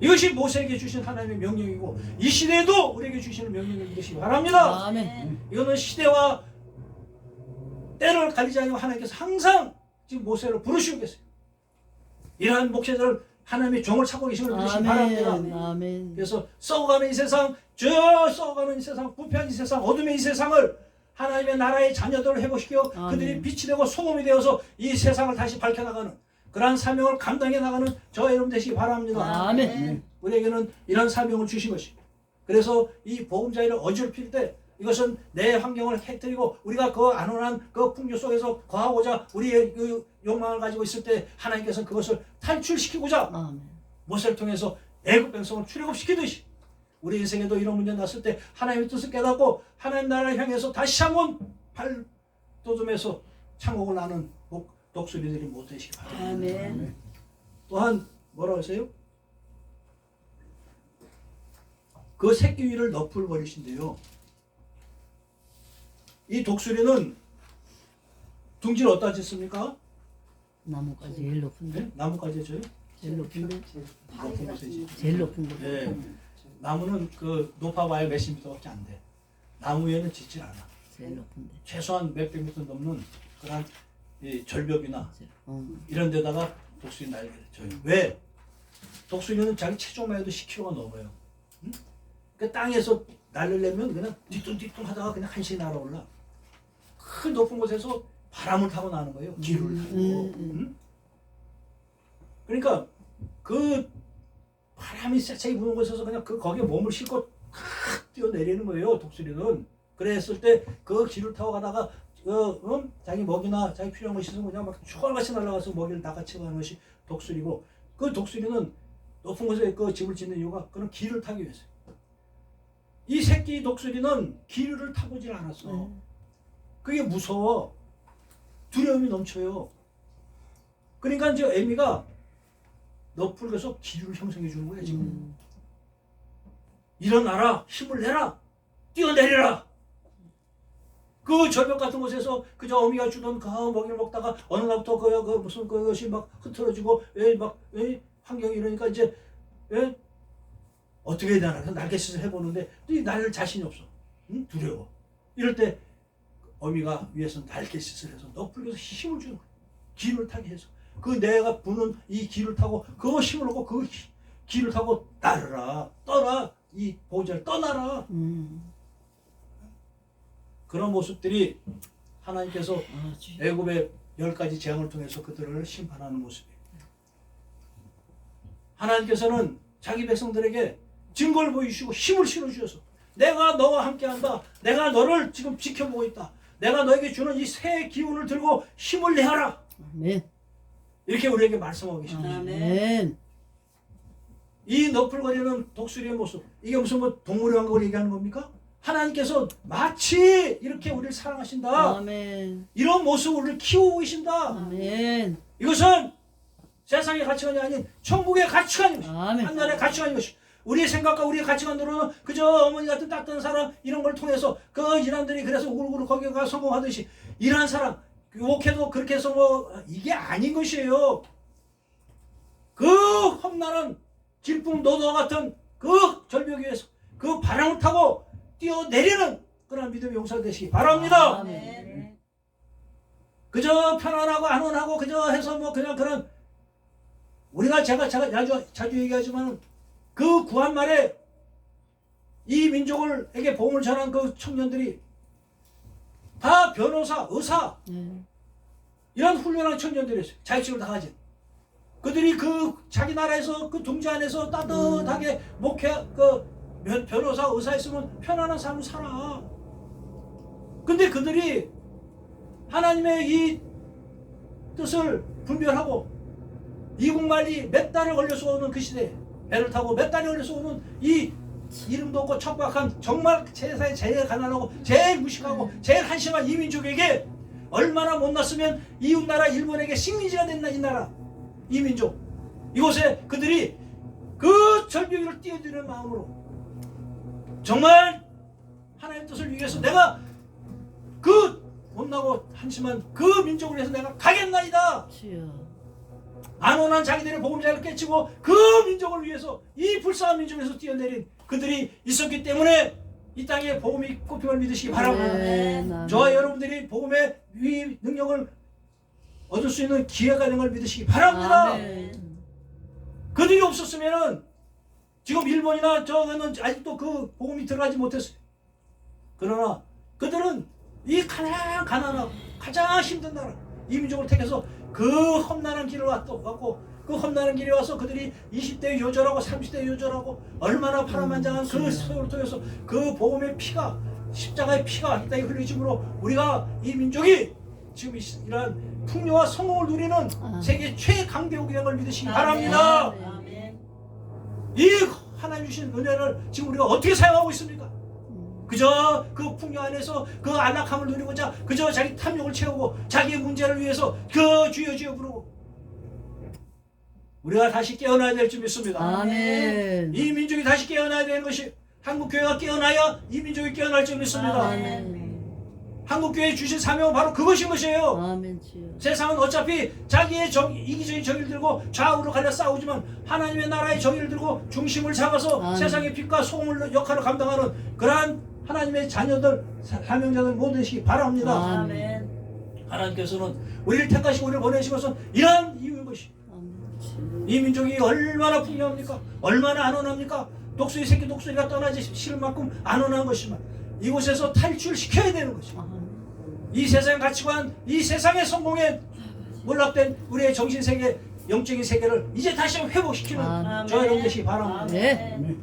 A: 이것이 모세에게 주신 하나님의 명령이고 이 시대에도 우리에게 주시는 명령을 되시기 바랍니다.
B: 아멘.
A: 이거는 시대와 때를 가리지 않고 하나님께서 항상 지금 모세를 부르시고 계세요. 이러한 목회자를 하나님의 종을 찾고 계시는 걸 믿으시기 바랍니다.
B: 아멘.
A: 그래서 썩어가는 이 세상, 저 썩어가는 이 세상, 부패한 이 세상, 어둠의 이 세상을 하나님의 나라의 자녀들을 회복시켜 그들이 빛이 되고 소금이 되어서 이 세상을 다시 밝혀나가는 그러한 사명을 감당해 나가는 저와 여러분 되시기 바랍니다.
B: 아멘.
A: 우리에게는 이런 사명을 주신 것입니다. 그래서 이 보금자리를 어지럽힐 때 이것은 내 환경을 깨뜨리고 우리가 그 안온한 그 풍요 속에서 거하고자 우리의 그 욕망을 가지고 있을 때 하나님께서 그것을 탈출시키고자
B: 아멘.
A: 모세를 통해서 애굽 백성을 출애굽시키듯이 우리 인생에도 이런 문제 났을 때 하나님의 뜻을 깨닫고 하나님 나라를 향해서 다시 한번 발돋움해서 창공을 나는 독수리들이 못 되시기 바랍니다.
B: 아멘.
A: 또한 뭐라고 하세요? 그 새끼 위를 너풀 버리신대요. 이 독수리는 둥지를 어디다 짓습니까?
B: 나무가 제일 높은데.
A: 네? 나무까지 줘요?
B: 제일 높은데.
A: 높은 곳에 짓죠.
B: 제일 높은 곳.
A: 네. 나무는 그 높아봐야 몇십 미터밖에 안 돼. 나무 위에는 짓질 않아.
B: 제일 높은데.
A: 최소한 몇백 미터 넘는 그런 이 절벽이나
B: 어.
A: 이런 데다가 독수리 날개를 줘요. 왜? 독수리는 자기 체중만 해도 10kg가 넘어요. 응? 그 땅에서 날리려면 그냥 뒤뚱뒤뚱 하다가 그냥 한시 날아올라. 그 높은 곳에서 바람을 타고 나는 거예요. 기류를 타고. 응? 그러니까 그 바람이 세차게 부는 곳에서 그냥 그 거기에 몸을 싣고 탁 뛰어내리는 거예요. 독수리는. 그랬을 때 그 기를 타고 가다가 자기 먹이나 자기 필요한 것이 있으면 그냥 막 초월같이 날아가서 먹이를 낚아채고 가는 것이 독수리고 그 독수리는 높은 곳에 그 집을 짓는 이유가 그런 기를 타기 위해서요. 이 새끼 독수리는 기류를 타보질 않았어. 그게 무서워. 두려움이 넘쳐요. 그러니까 이제 애미가 너풀에서 기류를 형성해 주는 거야 지금. 일어나라, 힘을 내라, 뛰어내리라. 그 절벽 같은 곳에서 그저 어미가 주던 그 먹이를 먹다가 어느 날부터 그 무슨 그것이 막 흐트러지고 환경이 이러니까 이제 어떻게 해야 되나 그래서 날갯짓을 해보는데 날 자신이 없어. 응? 두려워. 이럴 때 어미가 위에서 날갯짓을 해서 너풀에서 힘을 주는 거야. 기를 타게 해서. 그 내가 부는 이 기를 타고 그 힘을 얻고 그 기를 타고 날아라, 떠나, 이 보호자를 떠나라. 그런 모습들이 하나님께서 애굽의 10가지 재앙을 통해서 그들을 심판하는 모습이에요. 하나님께서는 자기 백성들에게 증거를 보여주시고 힘을 실어주셔서 내가 너와 함께한다. 내가 너를 지금 지켜보고 있다. 내가 너에게 주는 이 새 기운을 들고 힘을 내어라.
B: 아멘.
A: 이렇게 우리에게 말씀하고 계십니다.
B: 아멘.
A: 이 너풀거리는 독수리의 모습, 이게 무슨 뭐 동물의 왕국을 얘기하는 겁니까? 하나님께서 마치 이렇게 우리를 사랑하신다.
B: 아멘.
A: 이런 모습을 우리를 키우고 계신다.
B: 아멘.
A: 이것은 세상의 가치관이 아닌 천국의 가치관인 것입니다.
B: 아멘.
A: 하나님의 가치관인 것입니다. 우리의 생각과 우리의 가치관으로는 그저 어머니 같은 따뜻한 사람 이런 걸 통해서 그 이란들이 그래서 우글우글 거기 가 성공하듯이 이러한 사람 목회도 그렇게 해서 뭐 이게 아닌 것이에요. 그 험난한 질풍노도 같은 그 절벽 위에서 그 바람을 타고 뛰어내리는 그런 믿음의 용사 되시기 바랍니다.
B: 아멘.
A: 그저 편안하고 안온하고 그저 해서 뭐 그냥 그런 우리가 제가 자주 얘기하지만 그 구한말에 이 민족에게 복음을 전한 그 청년들이 다 변호사, 의사 이런 훌륭한 청년들이었어요. 자격증을 다 가진 그들이 그 자기 나라에서 그 동지 안에서 따뜻하게 목회 그 변호사, 의사 있으면 편안한 삶을 살아. 근데 그들이 하나님의 이 뜻을 분별하고 이국만리 몇 달을 걸려서 오는 그 시대에 배를 타고 몇 달이 걸려서 오는 이 이름도 없고 척박한 정말 세상에 제일 가난하고 제일 무식하고 제일 한심한 이 민족에게 얼마나 못났으면 이웃나라 일본에게 식민지가 됐나 이 나라 이 민족 이곳에 그들이 그 절벽 위를 뛰어드는 마음으로 정말 하나님의 뜻을 위해서 내가 그 못나고 한심한 그 민족을 위해서 내가 가겠나이다.
B: 주여.
A: 안온한 자기들의 보금자리를 깨치고 그 민족을 위해서 이 불쌍한 민족에서 뛰어내린 그들이 있었기 때문에 이 땅에 복음이 꽃피임을 믿으시기 바랍니다.
B: 아멘.
A: 저와 여러분들이 복음의 위 능력을 얻을 수 있는 기회가 있는 걸 믿으시기 바랍니다.
B: 아멘.
A: 그들이 없었으면은 지금 일본이나 저거는 아직도 그 복음이 들어가지 못했어요. 그러나 그들은 이 가장 가난하고 가장 힘든 나라 이 민족을 택해서 그 험난한 길을 왔고 그 험난한 길에 와서 그들이 20대 요절하고 30대 요절하고 얼마나 파란만장한 그 세월을 통해서 그 복음의 피가 십자가의 피가 이 땅에 흘리심으로 우리가 이 민족이 지금 이러한 풍요와 성공을 누리는 세계 최강대국이 된 걸 믿으시기 바랍니다.
B: 아멘.
A: 이 하나님 주신 은혜를 지금 우리가 어떻게 사용하고 있습니까? 그저 그 풍요 안에서 그 안락함을 누리고자 그저 자기 탐욕을 채우고 자기의 문제를 위해서 그 주여 주여 부르고 우리가 다시 깨어나야 될 줄 믿습니다.
B: 아멘.
A: 이 민족이 다시 깨어나야 되는 것이 한국교회가 깨어나야 이 민족이 깨어날 줄 믿습니다.
B: 아멘.
A: 한국교회에 주신 사명은 바로 그것인 것이에요.
B: 아멘. 주여.
A: 세상은 어차피 자기의 이기적인 정의를 들고 좌우로 갈려 싸우지만 하나님의 나라의 정의를 들고 중심을 잡아서
B: 아멘.
A: 세상의 빛과 소금을 역할을 감당하는 그러한 하나님의 자녀들, 사명자들 모두 되시기 바랍니다.
B: 아멘.
A: 하나님께서는 우리를 택하시고 우리를 보내신 것은 이러한 이유인 것이 이 민족이 얼마나 풍요합니까? 얼마나 안온합니까? 독수리 새끼 독수리가 떠나지 싫을 만큼 안온한 것이지만 이곳에서 탈출시켜야 되는 것입니다. 이 세상의 가치관, 이 세상의 성공에 몰락된 우리의 정신세계, 영적인 세계를 이제 다시 한번 회복시키는 저와 여러분 되시기 바랍니다.
B: 네.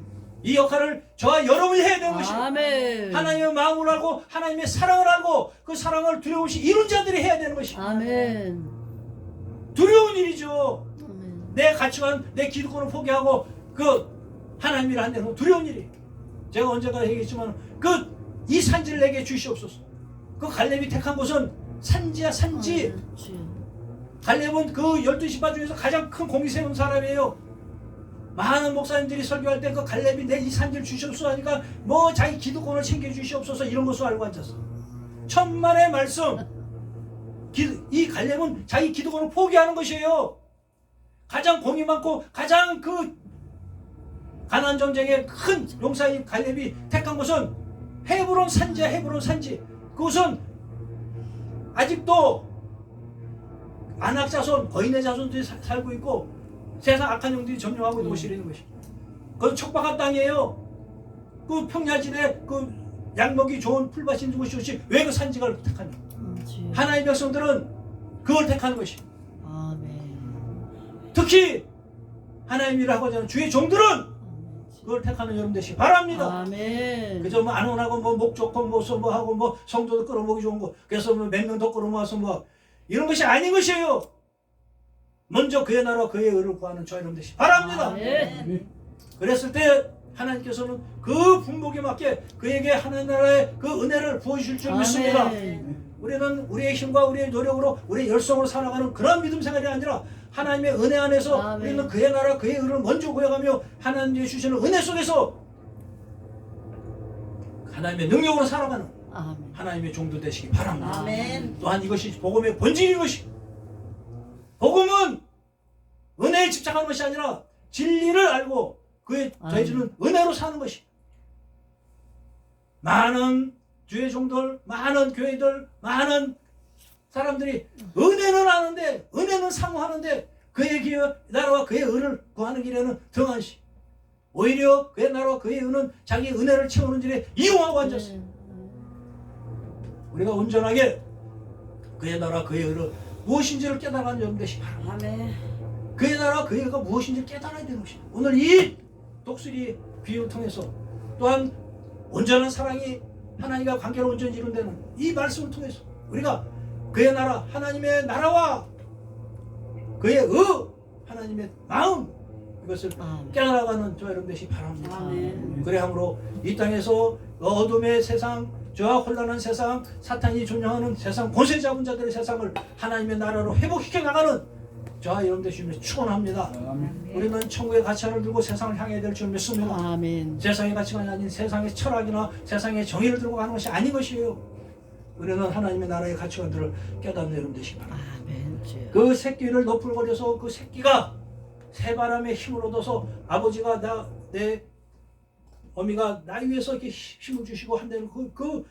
A: 이 역할을 저와 여러분이 해야 되는 것입니다.
B: 아멘.
A: 하나님의 마음을 알고 하나님의 사랑을 알고 그 사랑을 두려움없이 이룬 자들이 해야 되는 것입니다.
B: 아멘.
A: 두려운 일이죠.
B: 아멘.
A: 내 가치관, 내 기득권을 포기하고 그 하나님이라 한다는 건 두려운 일이. 제가 언젠가 얘기했지만 이 산지를 내게 주시옵소서. 그 갈렙이 택한 곳은 산지야 산지.
B: 아멘. 주여.
A: 갈렙은 그 12지파 중에서 가장 큰 공이 세운 사람이에요. 많은 목사님들이 설교할 때 그 갈렙이 내 이 산지를 주시옵소서 하니까 뭐 자기 기득권을 챙겨 주시옵소서 이런 것을 알고 앉았어. 천만의 말씀. 이 갈렙은 자기 기득권을 포기하는 것이에요. 가장 공이 많고 가장 그 가나안 전쟁의 큰 용사인 갈렙이 택한 곳은 헤브론 산지야. 헤브론 산지. 그곳은 아직도 안악 자손, 거인의 자손들이 살고 있고 세상 악한 영들이 점령하고 있는 곳이라는 것이. 그건 척박한 땅이에요. 그 평야지대 그 양목이 좋은 풀밭이 있는 곳이 왜 그 산지가 택하냐?
B: 주여.
A: 하나님의 백성들은 그걸 택하는 것이.
B: 아멘.
A: 특히 하나님 일을 하고자 하는 주의 종들은 그걸 택하는 여러분 되시기 바랍니다.
B: 아멘.
A: 그저 뭐 안온하고 뭐 목 좋고 뭐 하고 뭐 성도도 끌어모기 좋은 거 그래서 뭐 몇 명 더 끌어모아서 뭐 이런 것이 아닌 것이에요. 먼저 그의 나라와 그의 의를 구하는 저 여러분 되시기 바랍니다.
B: 아멘.
A: 그랬을 때 하나님께서는 그 분복에 맞게 그에게 하나님 나라의 그 은혜를 부어주실 줄 믿습니다.
B: 아멘.
A: 우리는 우리의 힘과 우리의 노력으로 우리의 열성으로 살아가는 그런 믿음 생활이 아니라 하나님의 은혜 안에서
B: 아멘.
A: 우리는 그의 나라 그의 의를 먼저 구해가며 하나님이 주시는 은혜 속에서 하나님의 능력으로 살아가는
B: 아멘.
A: 하나님의 종도 되시기 바랍니다.
B: 아멘.
A: 또한 이것이 복음의 본질인 것이, 복음은 은혜에 집착하는 것이 아니라 진리를 알고 그에 더해지는 은혜로 사는 것이. 많은 주의 종들, 많은 교회들, 많은 사람들이 은혜는 아는데, 은혜는 사모하는데 그의 나라와 그의 의를 구하는 길에는 등한시, 오히려 그의 나라와 그의 의는 자기 은혜를 채우는 길에 이용하고 앉았어요. 우리가 온전하게 그의 나라 그의 의를 무엇인지를 깨달아가는 여러분 되시기 바랍니다.
B: 아멘.
A: 그의 나라 그의 의가 무엇인지를 깨달아야 되는 것입니다. 오늘 이 독수리 비유를 통해서 또한 온전한 사랑이 하나님과 관계를 온전히 이룬다는 이 말씀을 통해서 우리가 그의 나라, 하나님의 나라와 그의 하나님의 마음, 이것을 깨달아가는 저 여러분 되시기 바랍니다.
B: 아멘.
A: 그래 함으로 이 땅에서 어둠의 세상, 저와 혼란한 세상, 사탄이 존영하는 세상, 권세 잡은 자들의 세상을 하나님의 나라로 회복시켜 나가는 저와 여러분 되시면 축원합니다. 우리는 천국의 가치관을 들고 세상을 향해야 될 줄 믿습니다.
B: 아멘.
A: 세상의 가치관이 아닌 세상의 철학이나 세상의 정의를 들고 가는 것이 아닌 것이에요. 우리는 하나님의 나라의 가치관들을 깨닫는 여러분 되시기 바랍니다.
B: 아멘. 주여.
A: 그 새끼를 너풀거려서 그 새끼가 새바람의 힘을 얻어서 아버지가 내 어미가 나 위해서 이렇게 힘을 주시고 한다는 그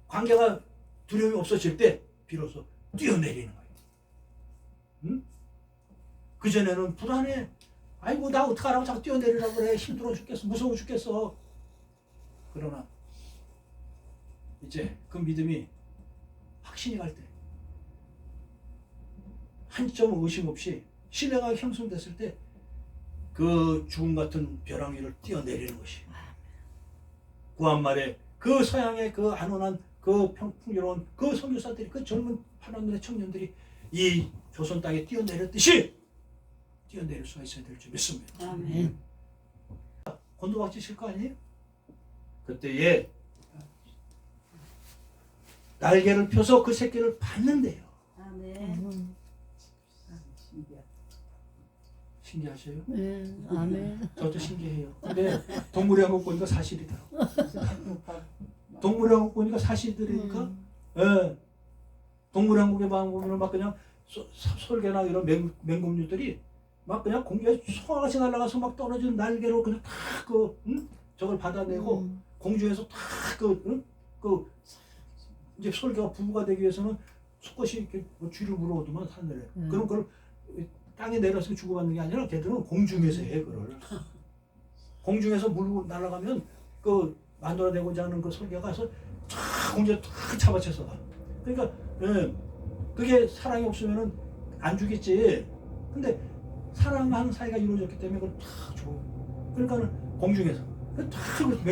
A: 관계가 두려움이 없어질 때 비로소 뛰어내리는 거예요. 응? 그전에는 불안해. 아이고 나 어떡하라고 자꾸 뛰어내리라고 그래. 힘들어 죽겠어. 무서워 죽겠어. 그러나 이제 그 믿음이 확신이 갈 때 한 점 의심 없이 신뢰가 형성됐을 때 그 죽음 같은 벼랑 위를 뛰어내리는 것이 구한말에 그 서양의 그 안온한 그 풍요로운 그 선교사들이 그 젊은 파란 눈의 청년들이 이 조선 땅에 뛰어내렸듯이 뛰어내릴 수가 있어야 될 줄 믿습니다.
B: 아멘.
A: 곤두박질 칠 거 아니에요? 그때에 날개를 펴서 그 새끼를 받는데요.
B: 아멘.
A: 신기하셔요?
B: 네. 아멘.
A: 저도 신기해요. 근데 동물의 왕국 보니까 사실이더라고. 동물의 왕국 보니까 사실들이니까 예. 동물의 왕국에 보면 막 그냥 솔개나 이런 맹금류들이 막 그냥 공중에 소화같이 날아가서 막 떨어지는 날개로 그냥 탁 저걸 받아내고 공중에서 탁 이제 솔개가 부부가 되기 위해서는 수컷이 이렇게 쥐를 물어오더만 하늘에. 그럼 그걸 땅에 내려서 주고받는 게 아니라 걔들은 공중에서 해 그걸. 공중에서 물고 날아가면 그 만들어내고자 하는 그 솔개가 가서 탁 공중에 탁 잡아채서 가. 그러니까 그게 사랑이 없으면은 안 주겠지. 근데 사랑하는 사이가 이루어졌기 때문에 그걸 탁 줘. 그러니까는 공중에서 탁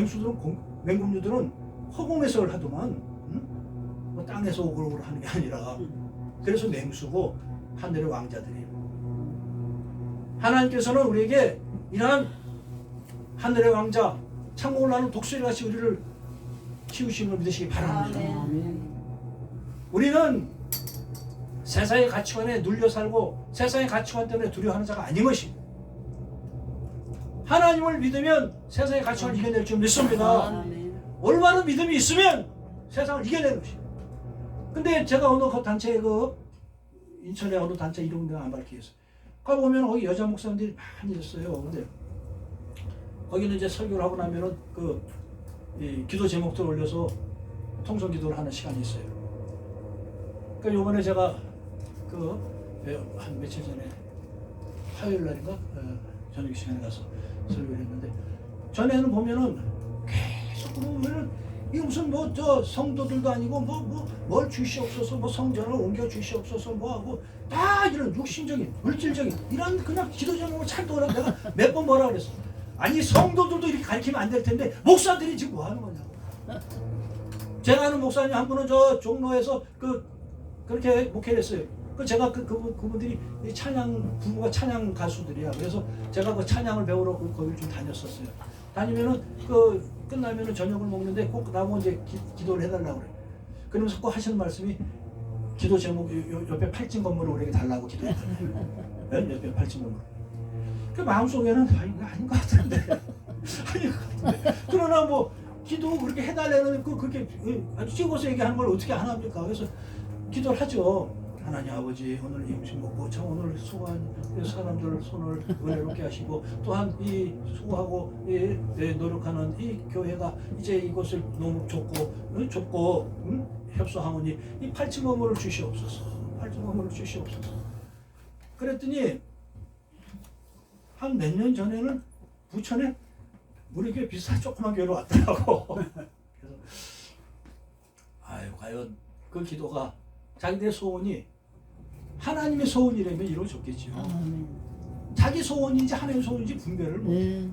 A: 맹금류들은 허공에서 하더만 뭐 땅에서 오글오글 하는 게 아니라 그래서 맹수고 하늘의 왕자들이에요. 하나님께서는 우리에게 이러한 하늘의 왕자, 창공을 나는 독수리같이 우리를 키우시는 걸 믿으시기 바랍니다. 우리는 세상의 가치관에 눌려 살고 세상의 가치관 때문에 두려워하는 자가 아닌 것입니다. 하나님을 믿으면 세상의 가치관을 이겨낼 줄 믿습니다. 올바른 믿음이 있으면 세상을 이겨내는 것입니다. 근데 제가 어느 그 단체에 인천의 어느 단체 이름 내가 안 밝히겠어요. 가 보면 거기 여자 목사님들이 많이 있어요. 근데 거기는 이제 설교를 하고 나면은 이 기도 제목들 올려서 통성 기도를 하는 시간이 있어요. 그러니까 요번에 제가 한 며칠 전에 화요일 날인가 저녁 시간에 가서 설교를 했는데 전에는 보면은 계속 보면은 이 무슨 성도들도 아니고 뭘 주시옵소서 성전을 옮겨 주시옵소서 하고 다 이런 육신적인 물질적인 이런 그냥 기도 제목을 찬도라 내가 몇 번 뭐라 그랬어. 아니 성도들도 이렇게 가르치면 안 될 텐데 목사들이 지금 뭐 하는 거냐고. 제가 아는 목사님 한 분은 저 종로에서 그렇게 목회를 했어요. 제가 그분들이 부부가 찬양 가수들이야. 그래서 제가 그 찬양을 배우러 거기를 좀 다녔었어요. 다니면은 그 끝나면은 저녁을 먹는데 꼭 나보고 이제 기도를 해달라고 그래. 그러면서 꼭 하시는 말씀이 기도 제목 옆에 팔찐 건물을 우리에게 달라고 기도해달라고. 옆에 팔찐 건물. 그 마음속에는 이거 아닌 것 같은데 아닌 것 같은데 그러나 뭐 기도 그렇게 해달라는 그렇게 아주 찍어서 얘기하는 걸 어떻게 안 합니까? 그래서 기도를 하죠. 하나님 아버지 오늘 이 음식 먹고 참 오늘 수고한 사람들 손을 은혜롭게 하시고 또한 이 수고하고 노력하는 이 교회가 이제 이곳을 너무 좁고 협소하오니 이 팔찌 건물을 주시옵소서. 팔찌 건물을 주시옵소서. 그랬더니 한 몇 년 전에는 부천에 우리 교회 비슷한 조그만 교회로 왔더라고. 그래서 아유 과연 그 기도가 자기들의 소원이 하나님의 소원이라면 이루어졌겠지요.
B: 아멘.
A: 자기 소원인지 하나님의 소원인지 분별을 못해.
B: 네.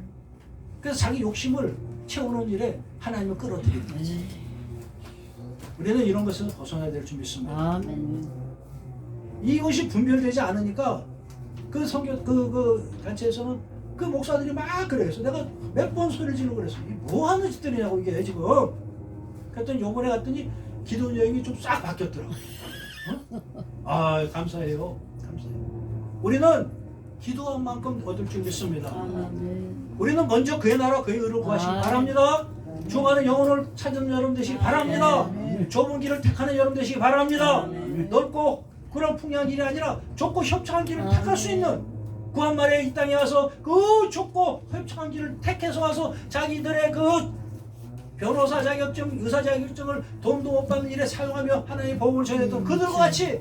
A: 그래서 자기 욕심을 채우는 일에 하나님을 끌어들이는 거지. 우리는 이런 것에서 벗어나야 될 줄 믿습니다.
B: 아멘.
A: 이것이 분별되지 않으니까 그 성교 그 단체에서는 그 목사들이 막 그래. 그래서 내가 몇 번 소리를 지르고 그랬어. 이게 뭐 하는 짓들이냐고 이게 지금. 그랬더니 요번에 갔더니 기도 여행이 좀 싹 바뀌었더라고. 아 감사해요. 감사해요. 우리는 기도한 만큼 얻을 줄 믿습니다.
B: 아멘.
A: 우리는 먼저 그의 나라 그의 의를 구하시기 바랍니다. 주가는 영혼을 찾는 여러분 되시기 바랍니다. 좁은 길을 택하는 여러분 되시기 바랍니다. 넓고 그런 풍요한 길이 아니라 좁고 협착한 길을 택할 수 있는 구한말에 이 땅에 와서 그 좁고 협착한 길을 택해서 와서 자기들의 그 변호사 자격증, 의사 자격증을 돈도 못 받는 일에 사용하며 하나님의 복음을 전했던 그들과 같이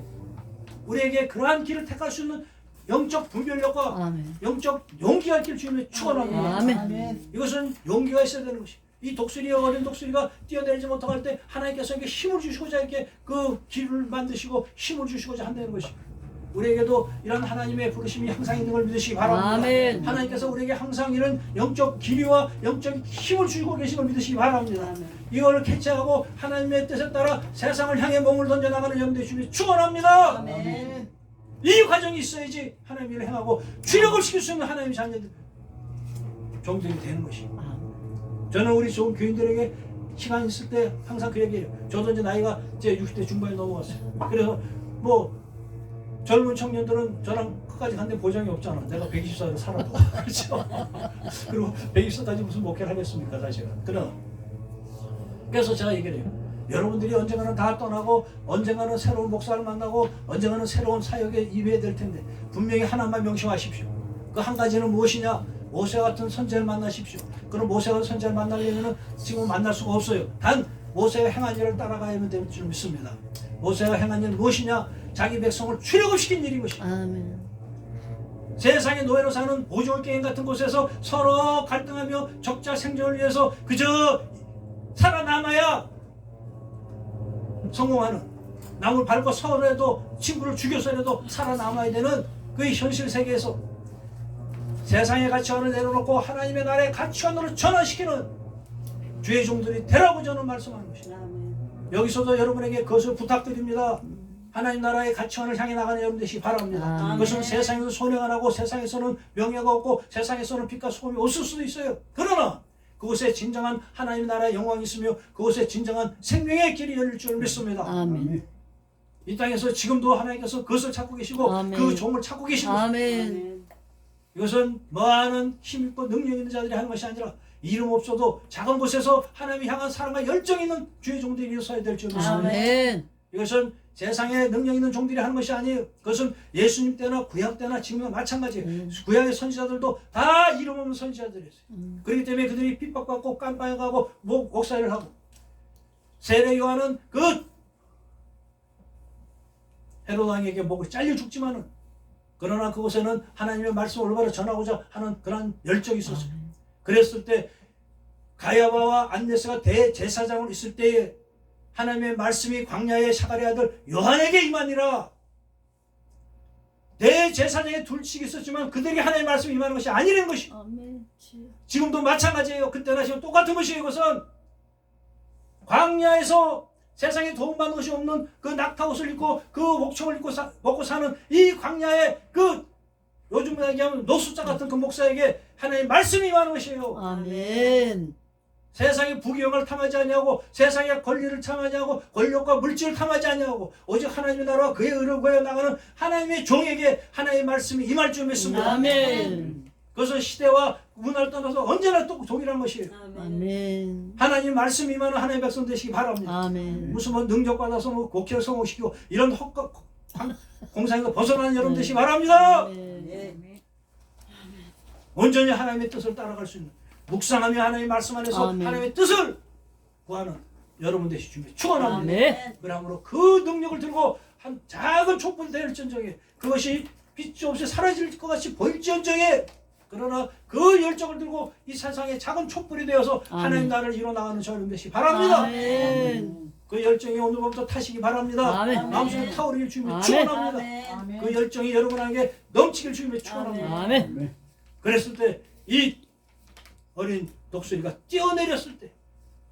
A: 우리에게 그러한 길을 택할 수 있는 영적 분별력과
B: 아멘.
A: 영적 용기가 있길 주님의 축원합니다.
B: 아멘.
A: 이것은 용기가 있어야 되는 것이. 이 독수리와 어린 독수리가 뛰어내리지 못할 때 하나님께서 이렇게 힘을 주시고자 이렇게 그 길을 만드시고 힘을 주시고자 한다는 것이. 우리에게도 이런 하나님의 부르심이 항상 있는 걸 믿으시기 바랍니다.
B: 아멘.
A: 하나님께서 우리에게 항상 이런 영적 기류와 영적 힘을 주시고 계신 걸 믿으시기 바랍니다.
B: 아멘.
A: 이걸 캐치하고 하나님의 뜻에 따라 세상을 향해 몸을 던져나가는 여러분들 주님 축원합니다.
C: 아멘.
A: 이 과정이 있어야지 하나님의 일을 행하고 주력을 시킬 수 있는 하나님의 자녀들 종들이 되는 것입니다. 저는 우리 좋은 교인들에게 시간 있을 때 항상 그 얘기해요. 저도 이제 나이가 이제 60대 중반에 넘어갔어요. 그래서 뭐 젊은 청년들은 저랑 끝까지 간데 보장이 없잖아. 내가 124를 살아도. 그렇죠? 그리고 124까지 무슨 목회를 하겠습니까 사실은. 그래서 제가 얘기를 해요. 여러분들이 언젠가는 다 떠나고 언젠가는 새로운 목사를 만나고 언젠가는 새로운 사역에 임해야 될 텐데 분명히 하나만 명심하십시오. 그 한 가지는 무엇이냐? 모세 같은 선지자를 만나십시오. 그럼 모세 같은 선지자를 만나려면 지금 만날 수가 없어요. 단 모세가 행한 일을 따라가야만 될 줄 믿습니다. 모세가 행한 일은 무엇이냐? 자기 백성을 출애굽시킨 일인 것입니다.
B: 아멘.
A: 세상의 노예로 사는 오징어 게임 같은 곳에서 서로 갈등하며 적자 생존을 위해서 그저 살아남아야 성공하는, 남을 밟고 서라도 친구를 죽여서라도 살아남아야 되는 그 현실 세계에서 세상의 가치관을 내려놓고 하나님의 나라의 가치관으로 전환시키는 주의 종들이 되라고 저는 말씀하는 것입니다. 여기서도 여러분에게 그것을 부탁드립니다. 하나님 나라의 가치관을 향해 나가는 여러분 되시기 바랍니다.
B: 아멘.
A: 그것은 세상에서 손해가 나고 세상에서는 명예가 없고 세상에서는 빛과 소금이 없을 수도 있어요. 그러나 그곳에 진정한 하나님 나라의 영광이 있으며 그곳에 진정한 생명의 길이 열릴 줄 믿습니다.
B: 아멘.
A: 이 땅에서 지금도 하나님께서 그것을 찾고 계시고
B: 아멘.
A: 그 종을 찾고 계시고
B: 아멘.
A: 이것은 많은 힘있고 능력 있는 자들이 하는 것이 아니라 이름 없어도 작은 곳에서 하나님을 향한 사랑과 열정 있는 주의 종들이 일어서야 될 줄 믿습니다.
B: 아멘.
A: 이것은 세상에 능력 있는 종들이 하는 것이 아니에요. 그것은 예수님 때나 구약 때나 지금과 마찬가지예요. 구약의 선지자들도 다 이름 없는 선지자들이었어요. 그렇기 때문에 그들이 핍박받고 깜빵해가고 목사를 하고 세례 요한은 그 헤롯 왕에게 목을 잘려 죽지만은 그러나 그곳에는 하나님의 말씀을 올바로 전하고자 하는 그런 열정이 있었어요. 그랬을 때 가야바와 안네스가 대제사장으로 있을 때에 하나님의 말씀이 광야의 사가랴 아들 요한에게 임하니라. 대제사장의 둘씩이 있었지만 그들이 하나님의 말씀이 임하는 것이 아니라는 것이.
B: 아멘.
A: 지금도 마찬가지예요. 그때나 지금 똑같은 것이에요. 이것은 광야에서 세상에 도움받는 것이 없는 그 낙타옷을 입고 그 목청을 입고 먹고 사는 이 광야의 그 요즘 얘기하면 노숙자 같은 그 목사에게 하나님의 말씀이 임하는 것이에요.
B: 아멘.
A: 세상의 부귀영화를 탐하지 아니하고 세상의 권리를 탐하지 않고 권력과 물질을 탐하지 아니하고 오직 하나님의 나라와 그의 의를 구해 나가는 하나님의 종에게 하나님의 말씀이 임할 줄 믿습니다.
B: 아멘.
A: 그것은 시대와 문화를 떠나서 언제나 또 동일한 것이에요.
B: 아멘.
A: 하나님 말씀이 임하는 하나님의 백성 되시기 바랍니다.
B: 아멘.
A: 무슨 뭐 능력 받아서 뭐 국회를 성공시키고 이런 헛가 공상에서 벗어나는 여러분 되시기 바랍니다.
B: 아멘.
A: 온전히 하나님의 뜻을 따라갈 수 있는 묵상하며 하나님의 말씀 안에서
B: 아멘.
A: 하나님의 뜻을 구하는 여러분 되시 주님 축원합니다.
B: 아멘.
A: 그러므로 그 능력을 들고 한 작은 촛불 될지언정에 그것이 빛이 없이 사라질 것 같이 보일지언정에 그러나 그 열정을 들고 이 세상에 작은 촛불이 되어서
B: 아멘.
A: 하나님 나라를 이뤄나가는 저여러분 되시기 바랍니다.
B: 아멘.
A: 그 열정이 오늘부터 타시기 바랍니다.
B: 아멘.
A: 마음속에 타오르길 주님의
B: 아멘.
A: 축원합니다.
C: 아멘.
A: 그 열정이 여러분에게 넘치길 주님의 축원합니다.
B: 아멘.
A: 그랬을 때 이 어린 독수리가 뛰어내렸을 때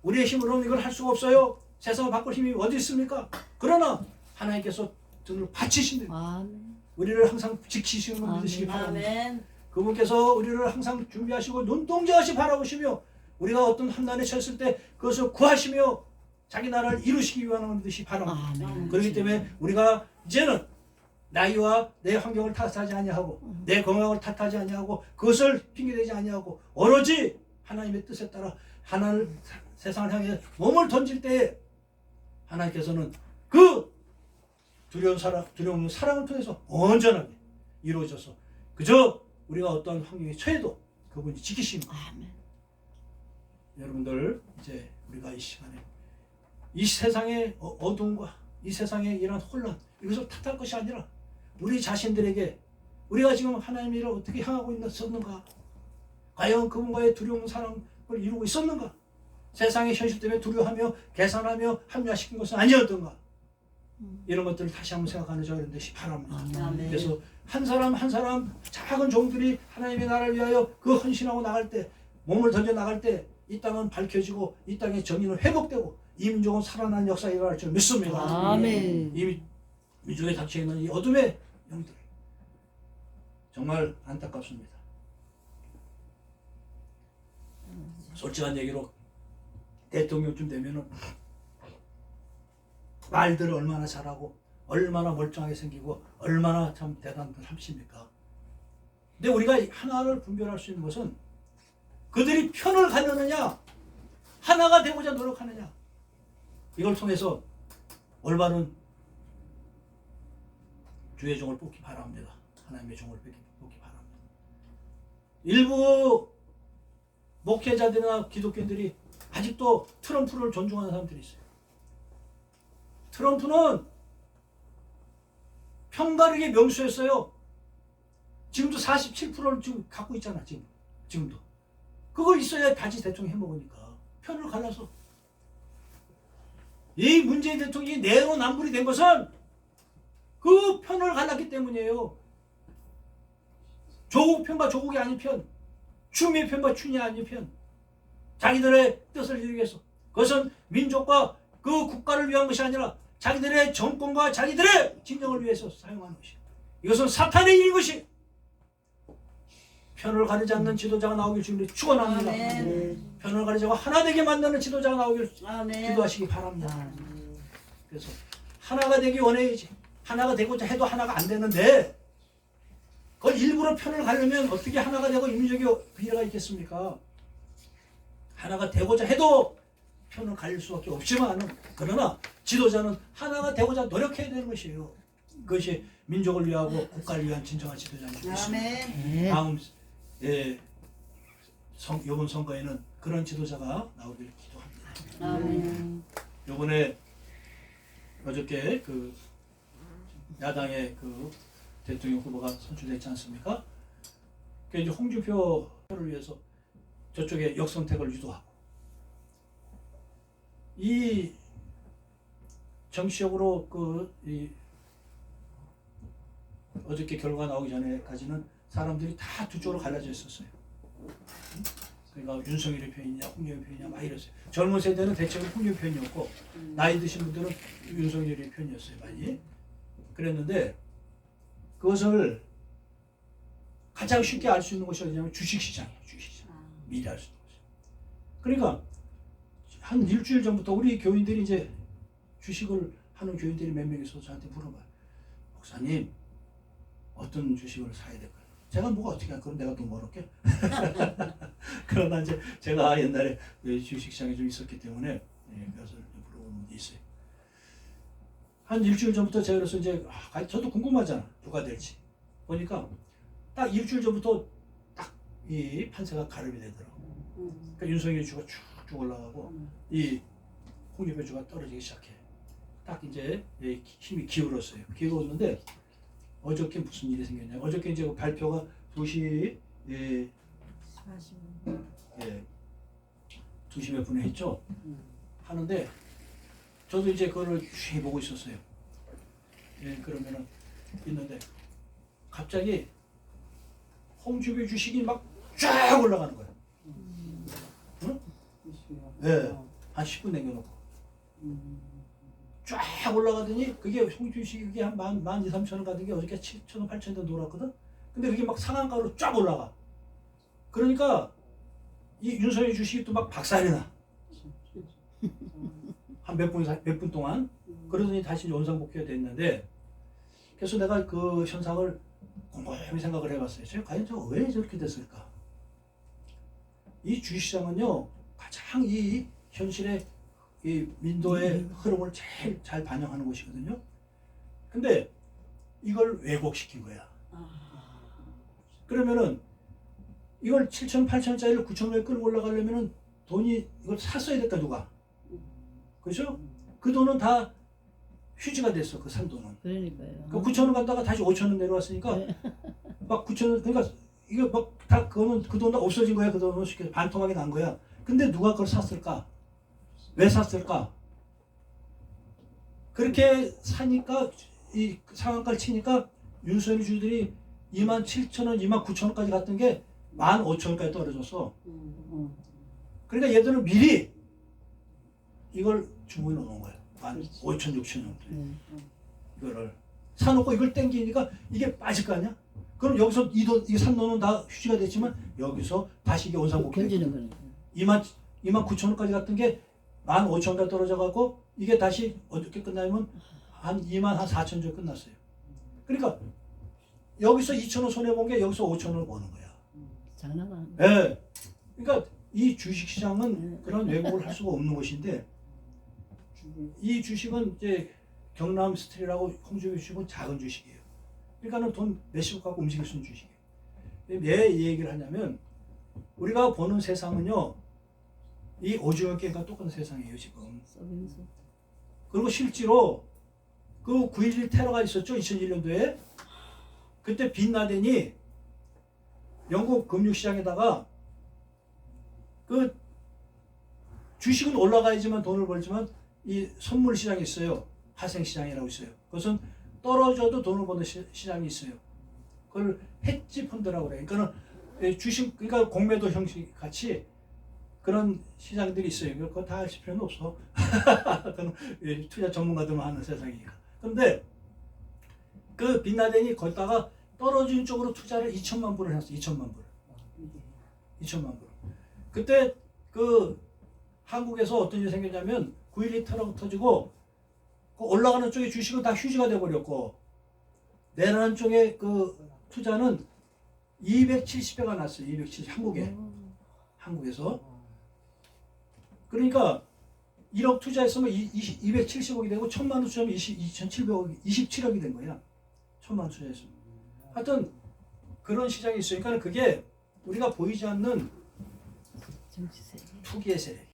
A: 우리의 힘으로는 이걸 할 수가 없어요. 세상을 바꿀 힘이 어디 있습니까? 그러나 하나님께서 등을 받치신다.
B: 아멘.
A: 우리를 항상 지키시는 분 믿으시기
B: 아멘.
A: 바랍니다.
D: 아멘.
A: 그분께서 우리를 항상 준비하시고 눈동자같이 바라보시며 우리가 어떤 환난에 처했을 때 그것을 구하시며 자기 나라를 이루시기 위한 듯이 바랍니다.
B: 아멘.
A: 그렇기 때문에 우리가 이제는 나이와 내 환경을 탓하지 아니하고 내 건강을 탓하지 아니하고 그것을 핑계대지 아니하고 오로지 하나님의 뜻에 따라 하나를 세상을 향해 몸을 던질 때에 하나님께서는 그 두려운 사랑을 통해서 온전하게 이루어져서 그저 우리가 어떤 환경에 처해도 그분이 지키십니다.
B: 아멘.
A: 여러분들 이제 우리가 이 시간에 이 세상의 어둠과 이 세상의 이런 혼란 이것을 탓할 것이 아니라 우리 자신들에게 우리가 지금 하나님의 일을 어떻게 향하고 있었는가, 과연 그분과의 두려운 사랑을 이루고 있었는가, 세상의 현실 때문에 두려워하며 계산하며 합리화시킨 것은 아니었던가, 이런 것들을 다시 한번 생각하는 저런 것이 바랍니다.
D: 아멘.
A: 그래서 한 사람 한 사람 작은 종들이 하나님의 나라를 위하여 그 헌신하고 나갈 때, 몸을 던져 나갈 때 이 땅은 밝혀지고 이 땅의 정의는 회복되고 이 민족은 살아나는 역사가 일어날 줄 믿습니다.
B: 아멘.
A: 이 민족에 닥쳐있는 이 어둠의 영들 정말 안타깝습니다. 솔직한 얘기로 대통령쯤 되면은 말들을 얼마나 잘하고 얼마나 멀쩡하게 생기고 얼마나 참 대단한 함십니까? 근데 우리가 하나를 분별할 수 있는 것은 그들이 편을 가느느냐 하나가 되고자 노력하느냐 이걸 통해서 올바른 주의 종을 뽑기 바랍니다. 하나님의 종을 뽑기 바랍니다. 일부 목회자들이나 기독교인들이 아직도 트럼프를 존중하는 사람들이 있어요. 트럼프는 편가르게 명수했어요. 지금도 47%를 지금 갖고 있잖아. 지금도. 그걸 있어야 다시 대통령 해먹으니까. 편을 갈라서. 이 문재인 대통령이 내로남불이 된 것은 그 편을 갈랐기 때문이에요. 조국 편과 조국이 아닌 편, 추미애 편과 추미애 아닌 편, 자기들의 뜻을 이루기 위해서. 그것은 민족과 그 국가를 위한 것이 아니라 자기들의 정권과 자기들의 진영을 위해서 사용하는 것이에요. 이것은 사탄의 일인 것이. 편을 가리지 않는 지도자가 나오길 주님이 축원합니다.
D: 아멘.
A: 편을 가리지 않고 하나 되게 만드는 지도자가 나오길
D: 아멘.
A: 기도하시기 바랍니다. 그래서 하나가 되기 원해야지. 하나가 되고자 해도 하나가 안 되는데 그걸 일부러 편을 가려면 어떻게 하나가 되고 인민족이 비례가 있겠습니까? 하나가 되고자 해도 편을 가릴 수밖에 없지만 그러나 지도자는 하나가 되고자 노력해야 되는 것이에요. 그것이 민족을 위하고 국가를 위한 진정한 지도자인 줄 믿습니다.
D: 아멘.
A: 다음 이번 선거에는 그런 지도자가 나오길 기도합니다.
D: 아멘.
A: 이번에 어저께 그 야당의 그 대통령 후보가 선출됐지 않습니까? 그 이제 홍준표를 위해서 저쪽에 역선택을 유도하고 이 정치적으로 이 어저께 결과 나오기 전에까지는 사람들이 다 두 쪽으로 갈라져 있었어요. 그러니까 윤석열의 편이냐 홍준표의 편이냐 막 이랬어요. 젊은 세대는 대체로 홍준표 편이었고 나이 드신 분들은 윤석열의 편이었어요. 많이. 그랬는데 그것을 가장 쉽게 알 수 있는 것이 어디냐면 주식시장이에요. 주식시장. 미리 알 수 있는 것이. 그러니까 한 일주일 전부터 우리 교인들이 이제 주식을 하는 교인들이 몇 명 있어서 저한테 물어봐요. 목사님 어떤 주식을 사야 될까요? 제가 뭐가 어떻게 할 거면 내가 돈 벌었게? 그러나 이제 제가 옛날에 주식시장에 좀 있었기 때문에 그래서 물어보는 게 있어요. 한 일주일 전부터 제가 그래서 이제 저도 궁금하잖아. 누가 될지. 보니까 딱 일주일 전부터 딱 이 판세가 가름이 되더라고. 그러니까 윤석열 주가 쭉쭉 올라가고 이 홍준표 주가 떨어지기 시작해. 딱 이제 힘이 기울었어요. 기울었는데 어저께 무슨 일이 생겼냐. 어저께 이제 발표가 2시 2시 몇 분에 했죠. 하는데 저도 이제 그걸 주시히 보고 있었어요. 그러면은 있는데 갑자기 홍준표 주식이 막 쫙 올라가는 거예요. 응? 네. 한 10분 남겨놓고 쫙 올라가더니 그게 홍준표 주식이 한 12,000-13,000원 가던 게 어저께 7,000원, 8,000원 놀았거든. 근데 그게 막 상한가로 쫙 올라가. 그러니까 이 윤석열 주식이 또 막 박살이 나. 한 몇 분 동안. 그러더니 다시 원상복귀가 됐는데, 그래서 내가 그 현상을 곰곰이 생각을 해봤어요. 제가 과연 왜 저렇게 됐을까? 이 주식시장은요, 가장 이 현실의 이 민도의 흐름을 제일 잘 반영하는 곳이거든요. 근데 이걸 왜곡시킨 거야. 그러면은 이걸 7,000, 8,000원짜리를 9,000원에 끌고 올라가려면은 돈이 이걸 샀어야 될까 누가? 그죠? 그 돈은 다 휴지가 됐어. 그 산 돈은.
B: 그러니까요.
A: 그 9,000원 갔다가 다시 5,000원 내려왔으니까 막 9,000원 그러니까 이거 막 다 그거는 그 돈 다 없어진 거야. 그 돈은 쉽게 반토막이 난 거야. 근데 누가 그걸 샀을까? 왜 샀을까? 그렇게 사니까 이 상한가를 치니까 윤석열 주들이 27,000원, 29,000원까지 갔던 게 15,000원까지 떨어졌어. 그러니까 얘들은 미리 이걸 주문해 놓은 거야. 15,000, 6,000원. 이거를 사놓고 이걸 땡기니까 이게 빠질 거 아니야? 그럼 여기서 이게 산 돈은 다 휴지가 됐지만 여기서 다시 이게 원상복귀.
B: 견지는 거니까.
A: 29,000원까지 갔던 게 15,000원까지 떨어져가고 이게 다시 어떻게 끝나면 한 24,000원 정도 끝났어요. 그러니까 여기서 2,000원 손해본 게 여기서 5,000원을 버는 거야.
B: 장난 아니야.
A: 네. 그러니까 이 주식시장은 그런 왜곡을 할 수가 없는 것인데 이 주식은 이제 경남 스틸이라고 홍준표 주식은 작은 주식이에요. 그러니까는 돈 몇십억 갖고 움직일 수 있는 주식이에요. 왜 이 얘기를 하냐면 우리가 보는 세상은요 이 오징어 게임과 똑같은 세상이에요 지금. 그리고 실제로 그 9.11 테러가 있었죠 2001년도에. 그때 빈라덴이 영국 금융시장에다가 그 주식은 올라가야지만 돈을 벌지만 이 선물 시장이 있어요. 파생 시장이라고 있어요. 그것은 떨어져도 돈을 버는 시장이 있어요. 그걸 헤지 펀드라고 그래요. 그러니까는 주식 그러니까 공매도 형식 같이 그런 시장들이 있어요. 그거 다 아실 필요는 없어. 그건 투자 전문가들만 하는 세상이니까. 그런데 그 빈라덴이 거기다가 떨어진 쪽으로 투자를 2천만 불을 했어. 2천만 불. 2천만 불. 그때 그 한국에서 어떤 일이 생겼냐면 9.12 테러가 터지고 그 올라가는 쪽에 주식은 다 휴지가 돼버렸고 내려가는 쪽에 그 투자는 270배가 났어요. 270 한국에서. 그러니까 1억 투자했으면 270억이 되고 1,000만 원 투자하면 27억이 된 거야. 1,000만 원 투자했으면. 하여튼 그런 시장이 있으니까 그게 우리가 보이지 않는 투기의 세력.